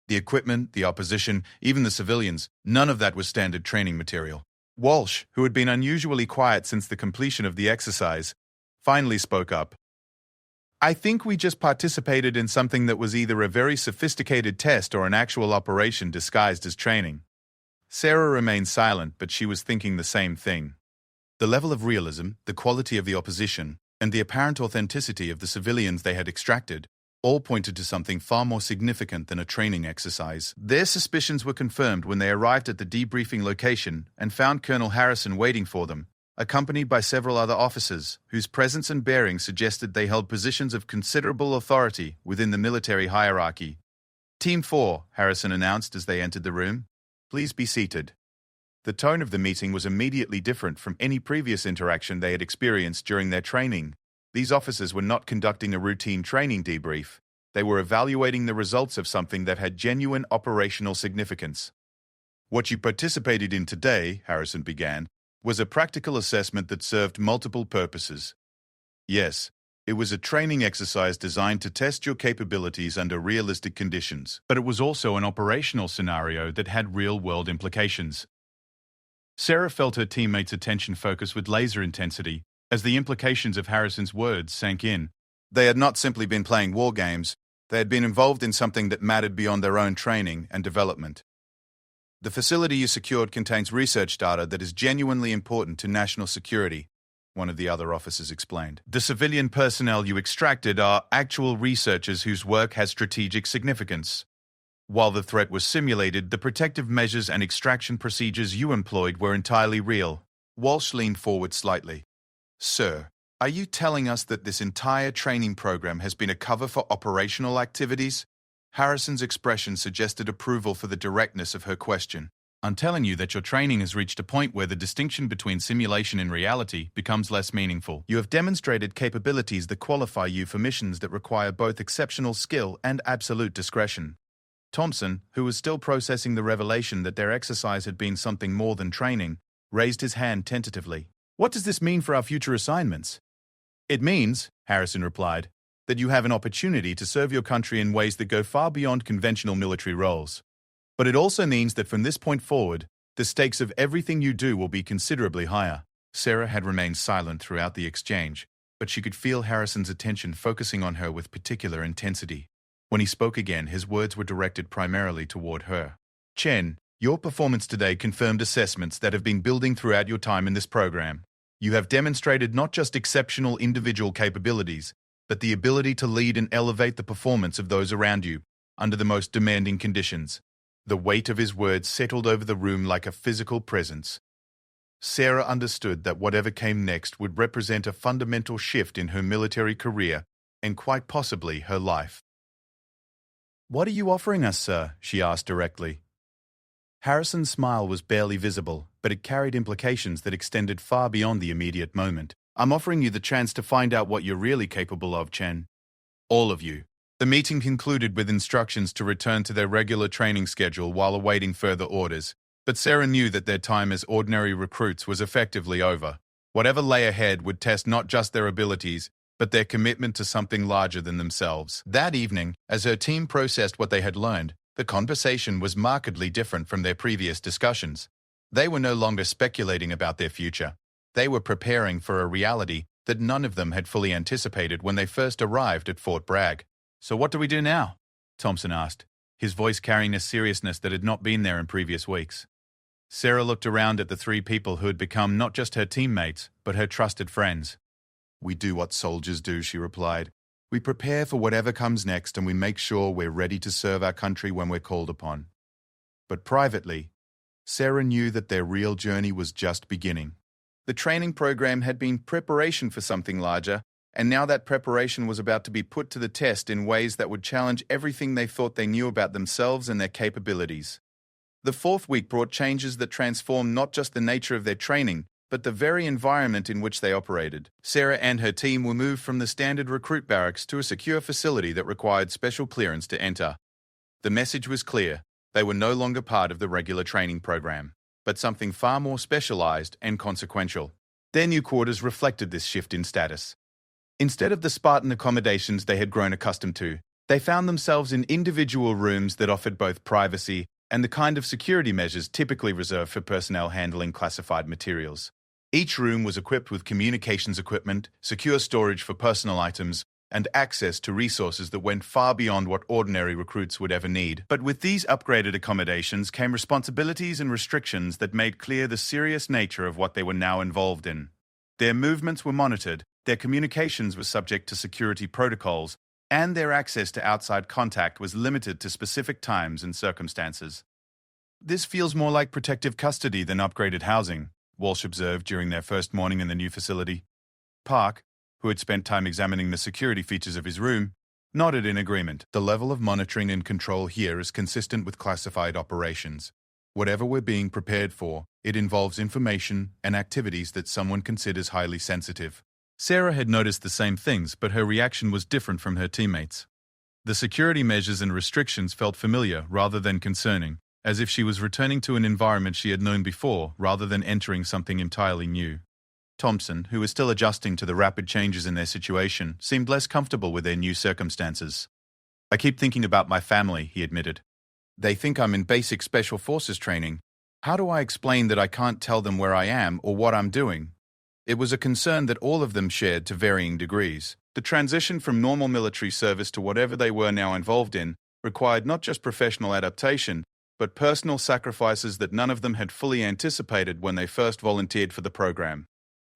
The equipment, the opposition, even the civilians, none of that was standard training material." Walsh, who had been unusually quiet since the completion of the exercise, finally spoke up. "I think we just participated in something that was either a very sophisticated test or an actual operation disguised as training." Sarah remained silent, but she was thinking the same thing. The level of realism, the quality of the opposition, and the apparent authenticity of the civilians they had extracted all pointed to something far more significant than a training exercise. Their suspicions were confirmed when they arrived at the debriefing location and found Colonel Harrison waiting for them, accompanied by several other officers, whose presence and bearing suggested they held positions of considerable authority within the military hierarchy. "Team 4, Harrison announced as they entered the room. "Please be seated." The tone of the meeting was immediately different from any previous interaction they had experienced during their training. These officers were not conducting a routine training debrief. They were evaluating the results of something that had genuine operational significance. "What you participated in today," Harrison began, "was a practical assessment that served multiple purposes. Yes, it was a training exercise designed to test your capabilities under realistic conditions, but it was also an operational scenario that had real-world implications." Sarah felt her teammates' attention focus with laser intensity as the implications of Harrison's words sank in. They had not simply been playing war games, they had been involved in something that mattered beyond their own training and development. "The facility you secured contains research data that is genuinely important to national security," one of the other officers explained. "The civilian personnel you extracted are actual researchers whose work has strategic significance. While the threat was simulated, the protective measures and extraction procedures you employed were entirely real." Walsh leaned forward slightly. "Sir, are you telling us that this entire training program has been a cover for operational activities?" Harrison's expression suggested approval for the directness of her question. "I'm telling you that your training has reached a point where the distinction between simulation and reality becomes less meaningful. You have demonstrated capabilities that qualify you for missions that require both exceptional skill and absolute discretion." Thompson, who was still processing the revelation that their exercise had been something more than training, raised his hand tentatively. "What does this mean for our future assignments?" "It means," Harrison replied, "that you have an opportunity to serve your country in ways that go far beyond conventional military roles. But it also means that from this point forward, the stakes of everything you do will be considerably higher." Sarah had remained silent throughout the exchange, but she could feel Harrison's attention focusing on her with particular intensity. When he spoke again, his words were directed primarily toward her. "Chen, your performance today confirmed assessments that have been building throughout your time in this program. You have demonstrated not just exceptional individual capabilities, but the ability to lead and elevate the performance of those around you under the most demanding conditions." The weight of his words settled over the room like a physical presence. Sarah understood that whatever came next would represent a fundamental shift in her military career and quite possibly her life. "What are you offering us, sir?" she asked directly. Harrison's smile was barely visible, but it carried implications that extended far beyond the immediate moment. I'm offering you the chance to find out what you're really capable of, Chen. All of you. The meeting concluded with instructions to return to their regular training schedule while awaiting further orders, but Sarah knew that their time as ordinary recruits was effectively over. Whatever lay ahead would test not just their abilities, but their commitment to something larger than themselves. That evening, as her team processed what they had learned, the conversation was markedly different from their previous discussions. They were no longer speculating about their future. They were preparing for a reality that none of them had fully anticipated when they first arrived at Fort Bragg. "So what do we do now?" Thompson asked, his voice carrying a seriousness that had not been there in previous weeks. Sarah looked around at the three people who had become not just her teammates, but her trusted friends. "We do what soldiers do," she replied. "We prepare for whatever comes next and we make sure we're ready to serve our country when we're called upon." But privately, Sarah knew that their real journey was just beginning. The training program had been preparation for something larger, and now that preparation was about to be put to the test in ways that would challenge everything they thought they knew about themselves and their capabilities. The fourth week brought changes that transformed not just the nature of their training, but the very environment in which they operated. Sarah and her team were moved from the standard recruit barracks to a secure facility that required special clearance to enter. The message was clear: they were no longer part of the regular training program, but something far more specialized and consequential. Their new quarters reflected this shift in status. Instead of the Spartan accommodations they had grown accustomed to, they found themselves in individual rooms that offered both privacy and the kind of security measures typically reserved for personnel handling classified materials. Each room was equipped with communications equipment, secure storage for personal items, and access to resources that went far beyond what ordinary recruits would ever need. But with these upgraded accommodations came responsibilities and restrictions that made clear the serious nature of what they were now involved in. Their movements were monitored, their communications were subject to security protocols, and their access to outside contact was limited to specific times and circumstances. "This feels more like protective custody than upgraded housing," Walsh observed during their first morning in the new facility. Park, who had spent time examining the security features of his room, nodded in agreement. "The level of monitoring and control here is consistent with classified operations. Whatever we're being prepared for, it involves information and activities that someone considers highly sensitive." Sarah had noticed the same things, but her reaction was different from her teammates. The security measures and restrictions felt familiar rather than concerning, as if she was returning to an environment she had known before rather than entering something entirely new. Thompson, who was still adjusting to the rapid changes in their situation, seemed less comfortable with their new circumstances. "I keep thinking about my family," he admitted. "They think I'm in basic special forces training. How do I explain that I can't tell them where I am or what I'm doing?" It was a concern that all of them shared to varying degrees. The transition from normal military service to whatever they were now involved in required not just professional adaptation, but personal sacrifices that none of them had fully anticipated when they first volunteered for the program.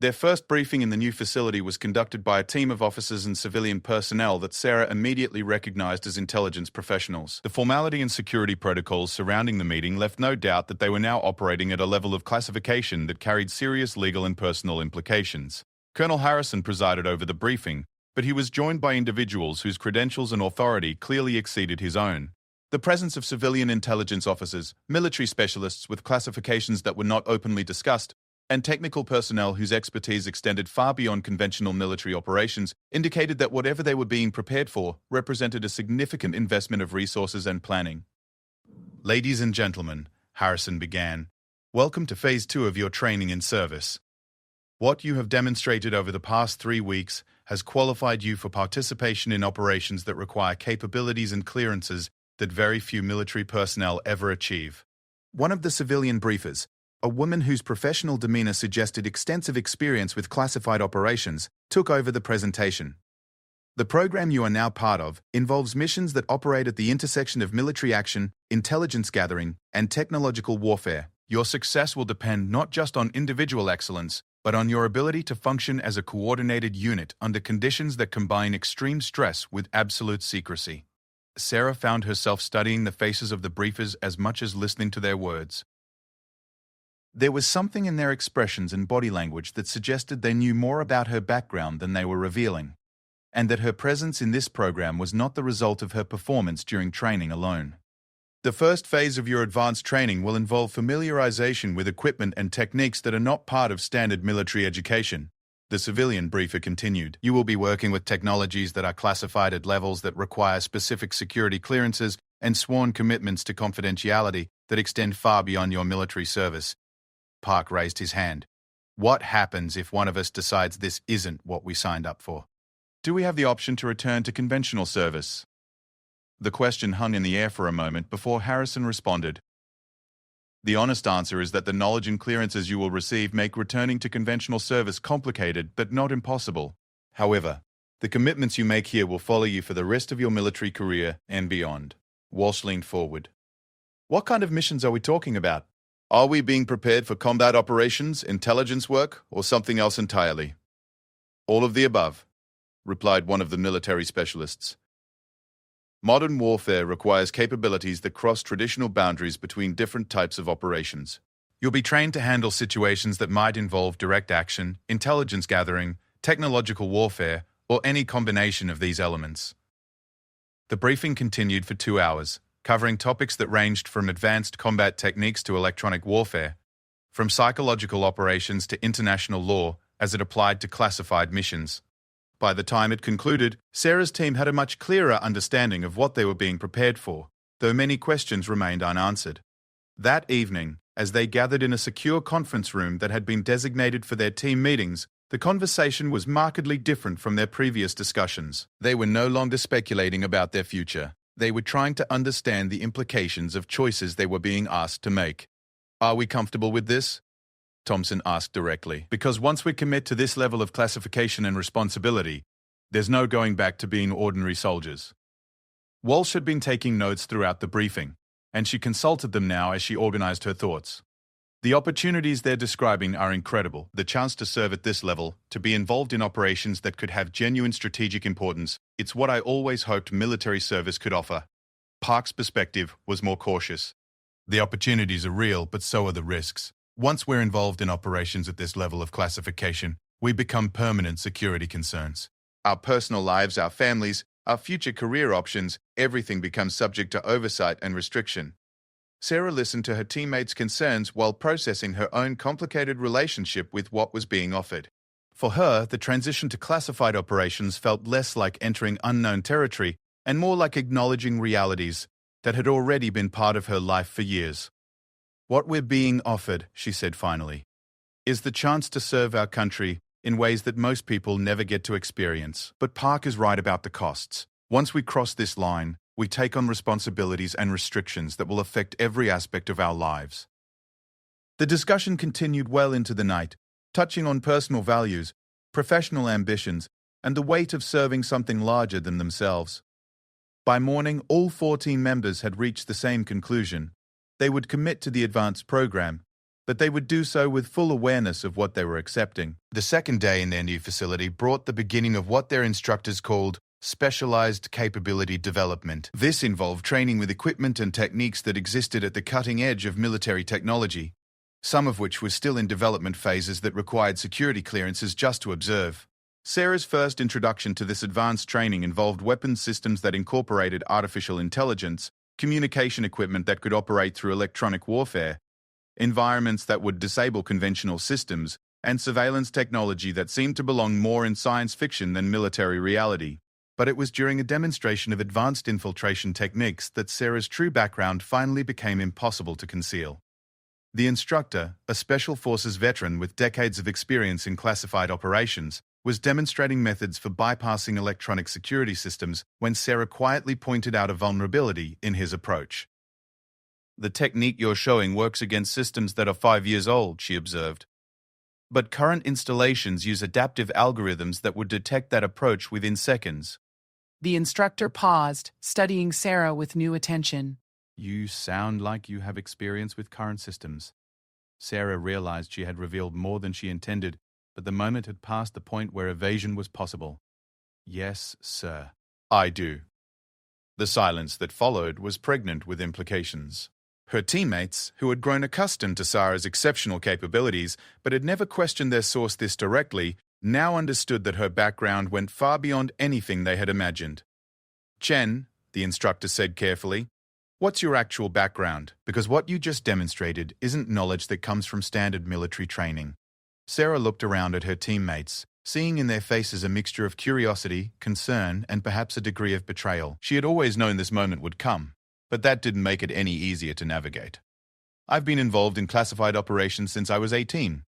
Their first briefing in the new facility was conducted by a team of officers and civilian personnel that Sarah immediately recognized as intelligence professionals. The formality and security protocols surrounding the meeting left no doubt that they were now operating at a level of classification that carried serious legal and personal implications. Colonel Harrison presided over the briefing, but he was joined by individuals whose credentials and authority clearly exceeded his own. The presence of civilian intelligence officers, military specialists with classifications that were not openly discussed, and technical personnel whose expertise extended far beyond conventional military operations indicated that whatever they were being prepared for represented a significant investment of resources and planning. "Ladies and gentlemen," Harrison began, "welcome to Phase 2 of your training in service. What you have demonstrated over the past 3 weeks has qualified you for participation in operations that require capabilities and clearances that very few military personnel ever achieve." One of the civilian briefers, a woman whose professional demeanor suggested extensive experience with classified operations, took over the presentation. "The program you are now part of involves missions that operate at the intersection of military action, intelligence gathering, and technological warfare. Your success will depend not just on individual excellence, but on your ability to function as a coordinated unit under conditions that combine extreme stress with absolute secrecy." Sarah found herself studying the faces of the briefers as much as listening to their words. There was something in their expressions and body language that suggested they knew more about her background than they were revealing, and that her presence in this program was not the result of her performance during training alone. "The first phase of your advanced training will involve familiarization with equipment and techniques that are not part of standard military education. The civilian briefer continued. You will be working with technologies that are classified at levels that require specific security clearances and sworn commitments to confidentiality that extend far beyond your military service. Park raised his hand. What happens if one of us decides this isn't what we signed up for? Do we have the option to return to conventional service? The question hung in the air for a moment before Harrison responded. The honest answer is that the knowledge and clearances you will receive make returning to conventional service complicated but not impossible. However, the commitments you make here will follow you for the rest of your military career and beyond. Walsh leaned forward. What kind of missions are we talking about? Are we being prepared for combat operations, intelligence work, or something else entirely? All of the above, replied one of the military specialists. Modern warfare requires capabilities that cross traditional boundaries between different types of operations. You'll be trained to handle situations that might involve direct action, intelligence gathering, technological warfare, or any combination of these elements. The briefing continued for 2 hours, covering topics that ranged from advanced combat techniques to electronic warfare, from psychological operations to international law as it applied to classified missions. By the time it concluded, Sarah's team had a much clearer understanding of what they were being prepared for, though many questions remained unanswered. That evening, as they gathered in a secure conference room that had been designated for their team meetings, the conversation was markedly different from their previous discussions. They were no longer speculating about their future. They were trying to understand the implications of choices they were being asked to make. Are we comfortable with this? Thompson asked directly. Because once we commit to this level of classification and responsibility, there's no going back to being ordinary soldiers. Walsh had been taking notes throughout the briefing, and she consulted them now as she organized her thoughts. The opportunities they're describing are incredible. The chance to serve at this level, to be involved in operations that could have genuine strategic importance, it's what I always hoped military service could offer. Park's perspective was more cautious. The opportunities are real, but so are the risks. Once we're involved in operations at this level of classification, we become permanent security concerns. Our personal lives, our families, our future career options, everything becomes subject to oversight and restriction. Sarah listened to her teammates' concerns while processing her own complicated relationship with what was being offered. For her, the transition to classified operations felt less like entering unknown territory and more like acknowledging realities that had already been part of her life for years. What we're being offered, she said finally, is the chance to serve our country in ways that most people never get to experience. But Park is right about the costs. Once we cross this line, we take on responsibilities and restrictions that will affect every aspect of our lives. The discussion continued well into the night, touching on personal values, professional ambitions, and the weight of serving something larger than themselves. By morning, all 14 members had reached the same conclusion. They would commit to the advanced program, but they would do so with full awareness of what they were accepting. The second day in their new facility brought the beginning of what their instructors called specialized capability development. This involved training with equipment and techniques that existed at the cutting edge of military technology, some of which were still in development phases that required security clearances just to observe. Sarah's first introduction to this advanced training involved weapons systems that incorporated artificial intelligence, communication equipment that could operate through electronic warfare, environments that would disable conventional systems, and surveillance technology that seemed to belong more in science fiction than military reality. But it was during a demonstration of advanced infiltration techniques that Sarah's true background finally became impossible to conceal. The instructor, a Special Forces veteran with decades of experience in classified operations, was demonstrating methods for bypassing electronic security systems when Sarah quietly pointed out a vulnerability in his approach. The technique you're showing works against systems that are 5 years old, she observed. But current installations use adaptive algorithms that would detect that approach within seconds. The instructor paused, studying Sarah with new attention. You sound like you have experience with current systems. Sarah realized she had revealed more than she intended, but the moment had passed the point where evasion was possible. Yes, sir. I do. The silence that followed was pregnant with implications. Her teammates, who had grown accustomed to Sarah's exceptional capabilities but had never questioned their source this directly, now understood that her background went far beyond anything they had imagined. Chen, the instructor said carefully, what's your actual background? Because what you just demonstrated isn't knowledge that comes from standard military training. Sarah looked around at her teammates, seeing in their faces a mixture of curiosity, concern, and perhaps a degree of betrayal. She had always known this moment would come, but that didn't make it any easier to navigate. "I've been involved in classified operations since I was 18,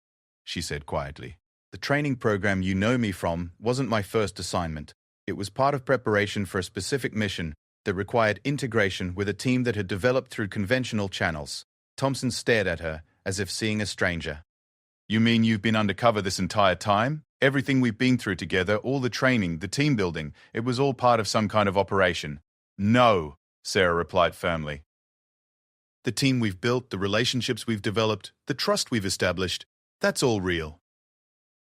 she said quietly. "The training program you know me from wasn't my first assignment. It was part of preparation for a specific mission that required integration with a team that had developed through conventional channels." Thompson stared at her as if seeing a stranger. "You mean you've been undercover this entire time? Everything we've been through together, all the training, the team building, it was all part of some kind of operation?" "No," Sarah replied firmly. "The team we've built, the relationships we've developed, the trust we've established, that's all real.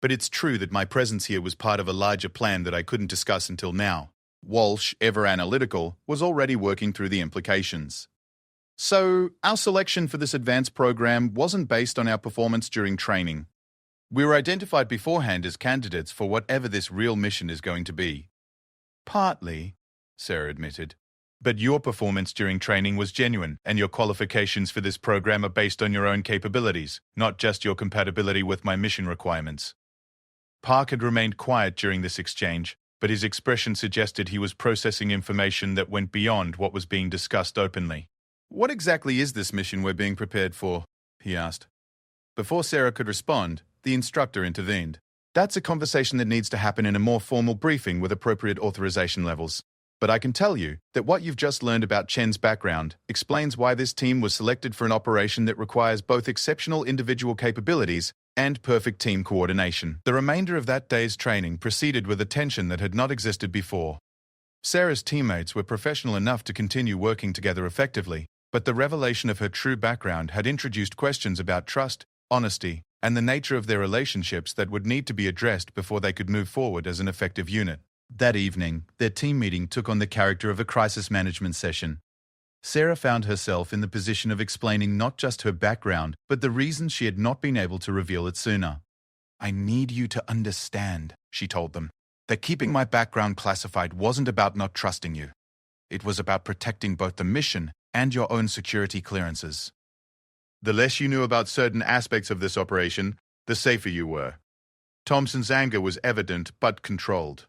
But it's true that my presence here was part of a larger plan that I couldn't discuss until now." Walsh, ever analytical, was already working through the implications. "So, our selection for this advanced program wasn't based on our performance during training. We were identified beforehand as candidates for whatever this real mission is going to be." "Partly," Sarah admitted. "But your performance during training was genuine, and your qualifications for this program are based on your own capabilities, not just your compatibility with my mission requirements." Park had remained quiet during this exchange, but his expression suggested he was processing information that went beyond what was being discussed openly. "What exactly is this mission we're being prepared for?" he asked. Before Sarah could respond, the instructor intervened. "That's a conversation that needs to happen in a more formal briefing with appropriate authorization levels. But I can tell you that what you've just learned about Chen's background explains why this team was selected for an operation that requires both exceptional individual capabilities and perfect team coordination." The remainder of that day's training proceeded with a tension that had not existed before. Sarah's teammates were professional enough to continue working together effectively, but the revelation of her true background had introduced questions about trust, honesty, and the nature of their relationships that would need to be addressed before they could move forward as an effective unit. That evening, their team meeting took on the character of a crisis management session. Sarah found herself in the position of explaining not just her background, but the reasons she had not been able to reveal it sooner. "I need you to understand," she told them, "that keeping my background classified wasn't about not trusting you. It was about protecting both the mission and your own security clearances. The less you knew about certain aspects of this operation, the safer you were." Thompson's anger was evident but controlled.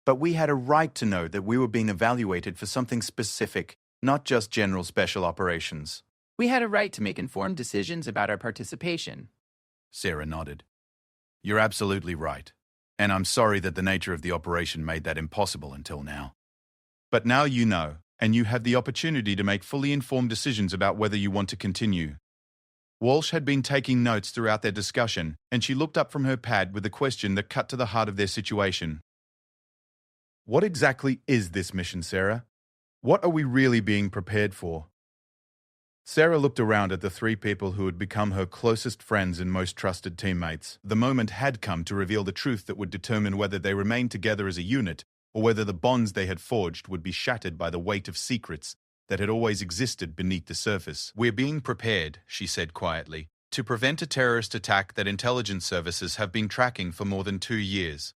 "But we had a right to know that we were being evaluated for something specific, not just general special operations." "We had a right to make informed decisions about our participation." Sarah nodded. "You're absolutely right, and I'm sorry that the nature of the operation made that impossible until now. But now you know, and you have the opportunity to make fully informed decisions about whether you want to continue." Walsh had been taking notes throughout their discussion, and she looked up from her pad with a question that cut to the heart of their situation. "What exactly is this mission, Sarah? What are we really being prepared for?" Sarah looked around at the three people who had become her closest friends and most trusted teammates. The moment had come to reveal the truth that would determine whether they remained together as a unit or whether the bonds they had forged would be shattered by the weight of secrets that had always existed beneath the surface. "We're being prepared," she said quietly, "to prevent a terrorist attack that intelligence services have been tracking for more than 2 years.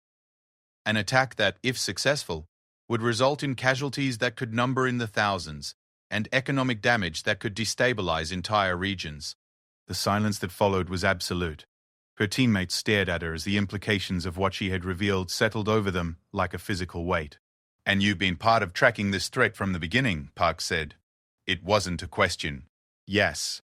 An attack that, if successful, would result in casualties that could number in the thousands and economic damage that could destabilize entire regions." The silence that followed was absolute. Her teammates stared at her as the implications of what she had revealed settled over them like a physical weight. "And you've been part of tracking this threat from the beginning," Park said. "It wasn't a question." "Yes.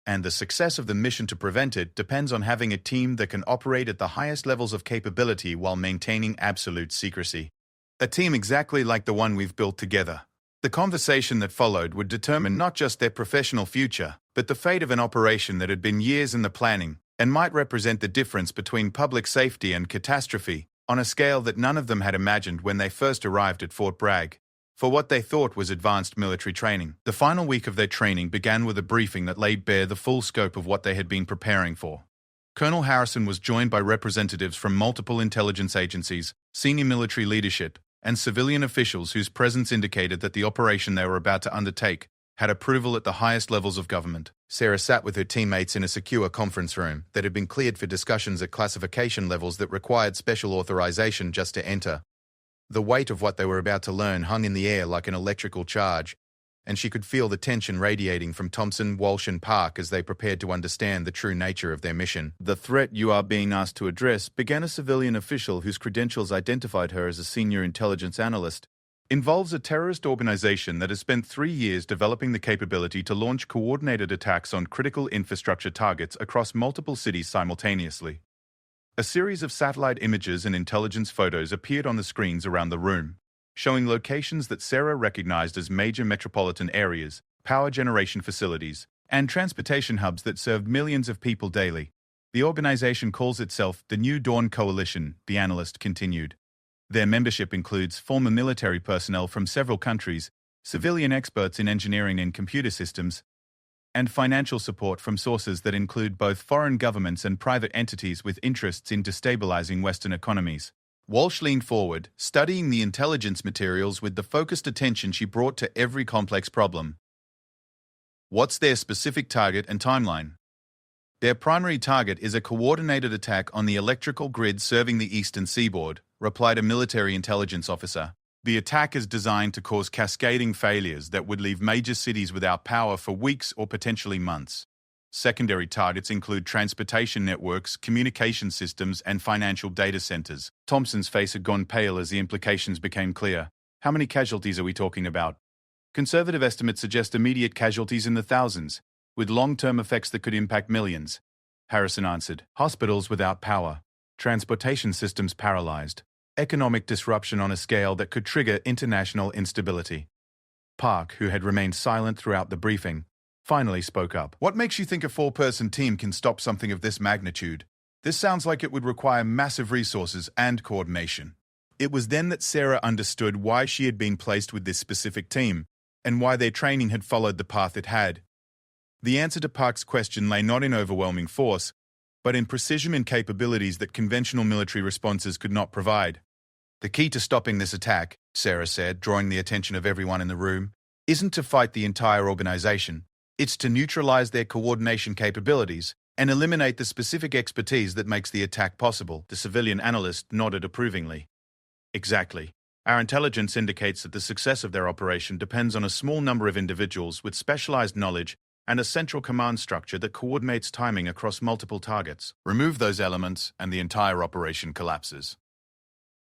And the success of the mission to prevent it depends on having a team that can operate at the highest levels of capability while maintaining absolute secrecy. A team exactly like the one we've built together." The conversation that followed would determine not just their professional future, but the fate of an operation that had been years in the planning and might represent the difference between public safety and catastrophe on a scale that none of them had imagined when they first arrived at Fort Bragg for what they thought was advanced military training. The final week of their training began with a briefing that laid bare the full scope of what they had been preparing for. Colonel Harrison was joined by representatives from multiple intelligence agencies, senior military leadership, and civilian officials whose presence indicated that the operation they were about to undertake had approval at the highest levels of government. Sarah sat with her teammates in a secure conference room that had been cleared for discussions at classification levels that required special authorization just to enter. The weight of what they were about to learn hung in the air like an electrical charge, and she could feel the tension radiating from Thompson, Walsh, and Park as they prepared to understand the true nature of their mission. "The threat you are being asked to address," began a civilian official whose credentials identified her as a senior intelligence analyst, "involves a terrorist organization that has spent 3 years developing the capability to launch coordinated attacks on critical infrastructure targets across multiple cities simultaneously." A series of satellite images and intelligence photos appeared on the screens around the room, showing locations that Sarah recognized as major metropolitan areas, power generation facilities, and transportation hubs that served millions of people daily. "The organization calls itself the New Dawn Coalition," the analyst continued. "Their membership includes former military personnel from several countries, civilian experts in engineering and computer systems, and financial support from sources that include both foreign governments and private entities with interests in destabilizing Western economies." Walsh leaned forward, studying the intelligence materials with the focused attention she brought to every complex problem. "What's their specific target and timeline?" "Their primary target is a coordinated attack on the electrical grid serving the eastern seaboard," replied a military intelligence officer. "The attack is designed to cause cascading failures that would leave major cities without power for weeks or potentially months. Secondary targets include transportation networks, communication systems, and financial data centers." Thompson's face had gone pale as the implications became clear. "How many casualties are we talking about?" "Conservative estimates suggest immediate casualties in the thousands, with long-term effects that could impact millions," Harrison answered. "Hospitals without power, transportation systems paralyzed, economic disruption on a scale that could trigger international instability." Park, who had remained silent throughout the briefing, finally spoke up. "What makes you think a 4-person team can stop something of this magnitude? This sounds like it would require massive resources and coordination." It was then that Sarah understood why she had been placed with this specific team, and why their training had followed the path it had. The answer to Park's question lay not in overwhelming force, but in precision and capabilities that conventional military responses could not provide. "The key to stopping this attack," Sarah said, drawing the attention of everyone in the room, "isn't to fight the entire organization. It's to neutralize their coordination capabilities and eliminate the specific expertise that makes the attack possible." The civilian analyst nodded approvingly. "Exactly. Our intelligence indicates that the success of their operation depends on a small number of individuals with specialized knowledge and a central command structure that coordinates timing across multiple targets. Remove those elements, and the entire operation collapses."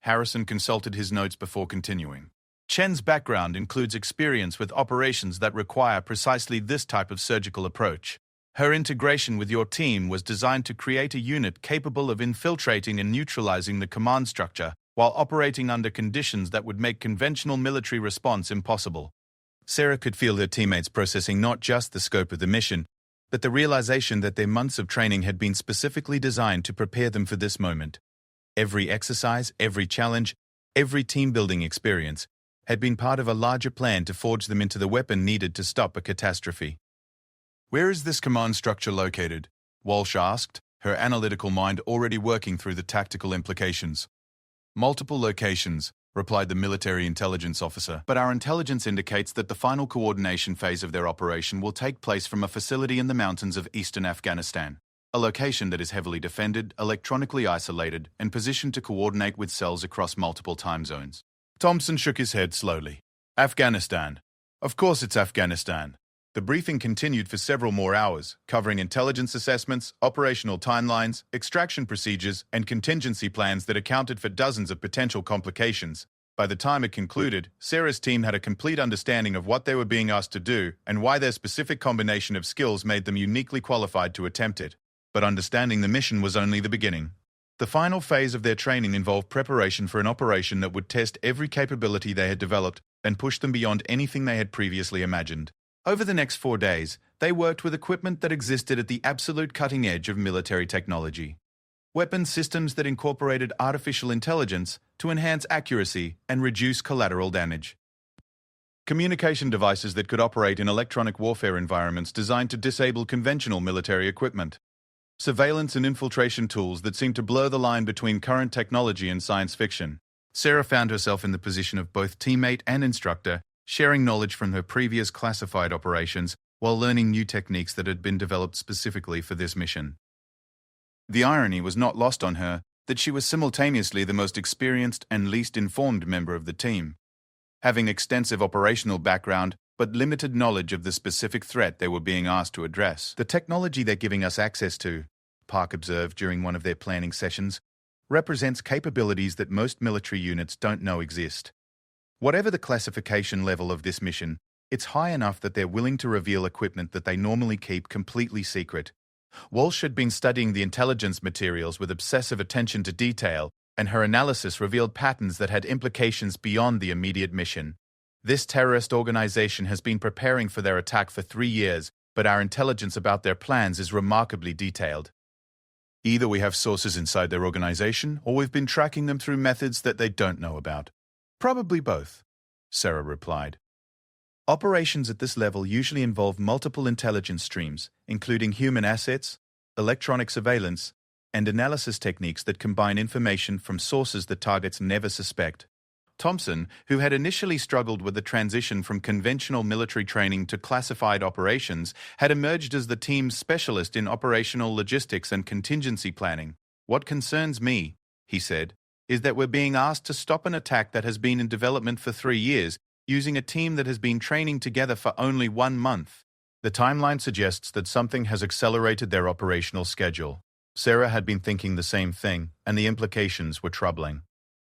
Harrison consulted his notes before continuing. "Chen's background includes experience with operations that require precisely this type of surgical approach. Her integration with your team was designed to create a unit capable of infiltrating and neutralizing the command structure while operating under conditions that would make conventional military response impossible." Sarah could feel her teammates processing not just the scope of the mission, but the realization that their months of training had been specifically designed to prepare them for this moment. Every exercise, every challenge, every team-building experience had been part of a larger plan to forge them into the weapon needed to stop a catastrophe. "Where is this command structure located?" Walsh asked, her analytical mind already working through the tactical implications. "Multiple locations," replied the military intelligence officer, "but our intelligence indicates that the final coordination phase of their operation will take place from a facility in the mountains of eastern Afghanistan, a location that is heavily defended, electronically isolated, and positioned to coordinate with cells across multiple time zones." Thompson shook his head slowly. "Afghanistan. Of course it's Afghanistan." The briefing continued for several more hours, covering intelligence assessments, operational timelines, extraction procedures, and contingency plans that accounted for dozens of potential complications. By the time it concluded, Sarah's team had a complete understanding of what they were being asked to do and why their specific combination of skills made them uniquely qualified to attempt it. But understanding the mission was only the beginning. The final phase of their training involved preparation for an operation that would test every capability they had developed and push them beyond anything they had previously imagined. Over the next 4 days, they worked with equipment that existed at the absolute cutting edge of military technology. Weapon systems that incorporated artificial intelligence to enhance accuracy and reduce collateral damage. Communication devices that could operate in electronic warfare environments designed to disable conventional military equipment. Surveillance and infiltration tools that seemed to blur the line between current technology and science fiction. Sarah found herself in the position of both teammate and instructor, sharing knowledge from her previous classified operations while learning new techniques that had been developed specifically for this mission. The irony was not lost on her that she was simultaneously the most experienced and least informed member of the team. Having extensive operational background, but limited knowledge of the specific threat they were being asked to address. The technology they're giving us access to, Park observed during one of their planning sessions, represents capabilities that most military units don't know exist. Whatever the classification level of this mission, it's high enough that they're willing to reveal equipment that they normally keep completely secret. Walsh had been studying the intelligence materials with obsessive attention to detail, and her analysis revealed patterns that had implications beyond the immediate mission. This terrorist organization has been preparing for their attack for 3 years, but our intelligence about their plans is remarkably detailed. Either we have sources inside their organization, or we've been tracking them through methods that they don't know about. Probably both, Sarah replied. Operations at this level usually involve multiple intelligence streams, including human assets, electronic surveillance, and analysis techniques that combine information from sources that targets never suspect. Thompson, who had initially struggled with the transition from conventional military training to classified operations, had emerged as the team's specialist in operational logistics and contingency planning. "What concerns me," he said, "is that we're being asked to stop an attack that has been in development for 3 years, using a team that has been training together for only 1 month. The timeline suggests that something has accelerated their operational schedule." Sarah had been thinking the same thing, and the implications were troubling.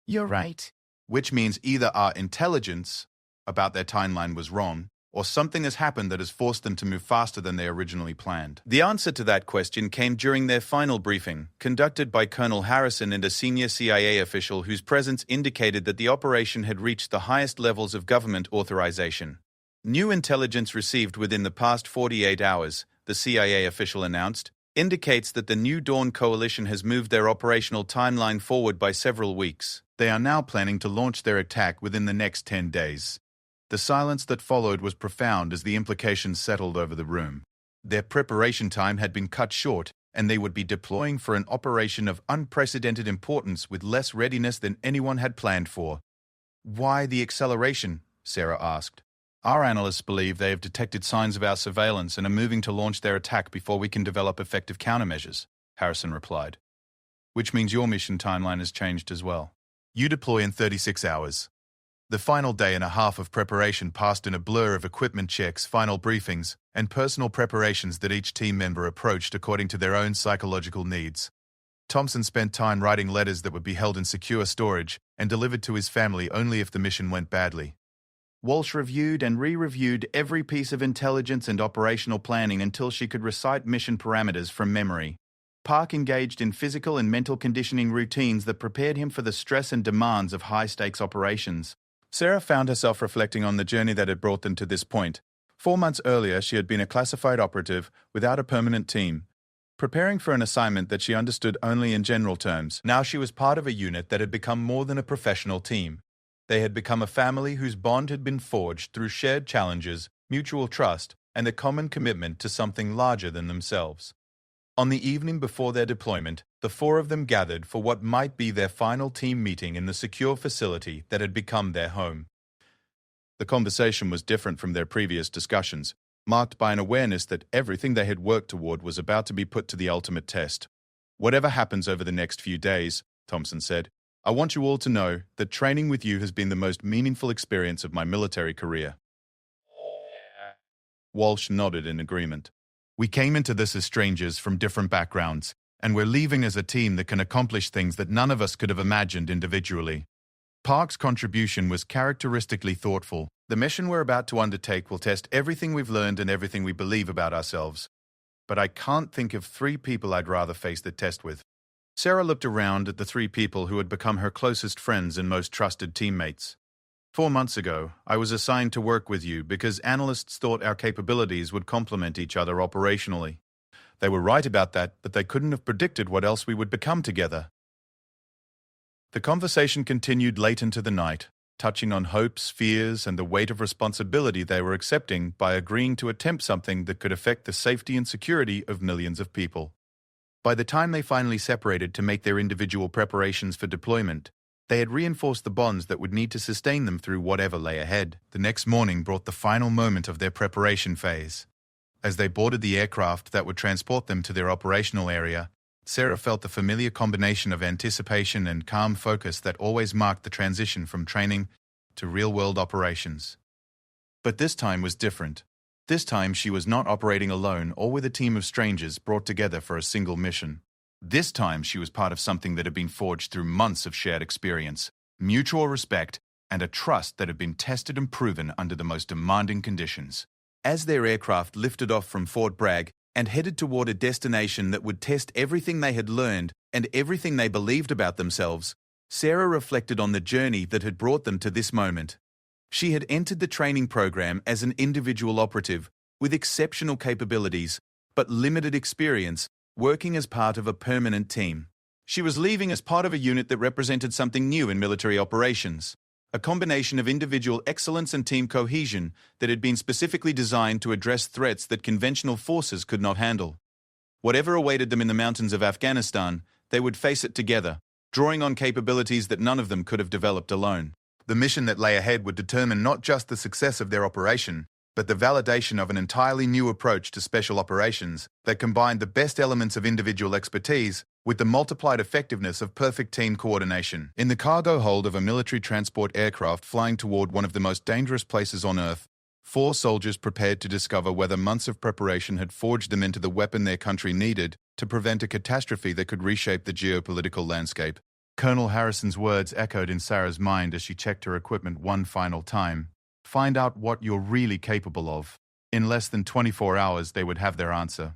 You're right. Which means either our intelligence about their timeline was wrong, or something has happened that has forced them to move faster than they originally planned. The answer to that question came during their final briefing, conducted by Colonel Harrison and a senior CIA official whose presence indicated that the operation had reached the highest levels of government authorization. New intelligence received within the past 48 hours, the CIA official announced, indicates that the New Dawn coalition has moved their operational timeline forward by several weeks. They are now planning to launch their attack within the next 10 days. The silence that followed was profound as the implications settled over the room. Their preparation time had been cut short, and they would be deploying for an operation of unprecedented importance with less readiness than anyone had planned for. "Why the acceleration?" Sarah asked. "Our analysts believe they have detected signs of our surveillance and are moving to launch their attack before we can develop effective countermeasures," Harrison replied. "Which means your mission timeline has changed as well. You deploy in 36 hours. The final day and a half of preparation passed in a blur of equipment checks, final briefings, and personal preparations that each team member approached according to their own psychological needs. Thompson spent time writing letters that would be held in secure storage and delivered to his family only if the mission went badly. Walsh reviewed and re-reviewed every piece of intelligence and operational planning until she could recite mission parameters from memory. Park engaged in physical and mental conditioning routines that prepared him for the stress and demands of high-stakes operations. Sarah found herself reflecting on the journey that had brought them to this point. 4 months earlier, she had been a classified operative without a permanent team, preparing for an assignment that she understood only in general terms. Now she was part of a unit that had become more than a professional team. They had become a family whose bond had been forged through shared challenges, mutual trust, and a common commitment to something larger than themselves. On the evening before their deployment, the 4 of them gathered for what might be their final team meeting in the secure facility that had become their home. The conversation was different from their previous discussions, marked by an awareness that everything they had worked toward was about to be put to the ultimate test. "Whatever happens over the next few days," Thompson said, "I want you all to know that training with you has been the most meaningful experience of my military career." Walsh nodded in agreement. "We came into this as strangers from different backgrounds, and we're leaving as a team that can accomplish things that none of us could have imagined individually." Park's contribution was characteristically thoughtful. "The mission we're about to undertake will test everything we've learned and everything we believe about ourselves. But I can't think of 3 people I'd rather face the test with." Sarah looked around at the 3 people who had become her closest friends and most trusted teammates. 4 months ago, I was assigned to work with you because analysts thought our capabilities would complement each other operationally. They were right about that, but they couldn't have predicted what else we would become together." The conversation continued late into the night, touching on hopes, fears, and the weight of responsibility they were accepting by agreeing to attempt something that could affect the safety and security of millions of people. By the time they finally separated to make their individual preparations for deployment, they had reinforced the bonds that would need to sustain them through whatever lay ahead. The next morning brought the final moment of their preparation phase. As they boarded the aircraft that would transport them to their operational area, Sarah felt the familiar combination of anticipation and calm focus that always marked the transition from training to real-world operations. But this time was different. This time she was not operating alone or with a team of strangers brought together for a single mission. This time she was part of something that had been forged through months of shared experience, mutual respect, and a trust that had been tested and proven under the most demanding conditions. As their aircraft lifted off from Fort Bragg and headed toward a destination that would test everything they had learned and everything they believed about themselves, Sarah reflected on the journey that had brought them to this moment. She had entered the training program as an individual operative with exceptional capabilities but limited experience, working as part of a permanent team. She was leaving as part of a unit that represented something new in military operations, a combination of individual excellence and team cohesion that had been specifically designed to address threats that conventional forces could not handle. Whatever awaited them in the mountains of Afghanistan, they would face it together, drawing on capabilities that none of them could have developed alone. The mission that lay ahead would determine not just the success of their operation, but the validation of an entirely new approach to special operations that combined the best elements of individual expertise with the multiplied effectiveness of perfect team coordination. In the cargo hold of a military transport aircraft flying toward one of the most dangerous places on Earth, 4 soldiers prepared to discover whether months of preparation had forged them into the weapon their country needed to prevent a catastrophe that could reshape the geopolitical landscape. Colonel Harrison's words echoed in Sarah's mind as she checked her equipment one final time. Find out what you're really capable of. In less than 24 hours, they would have their answer.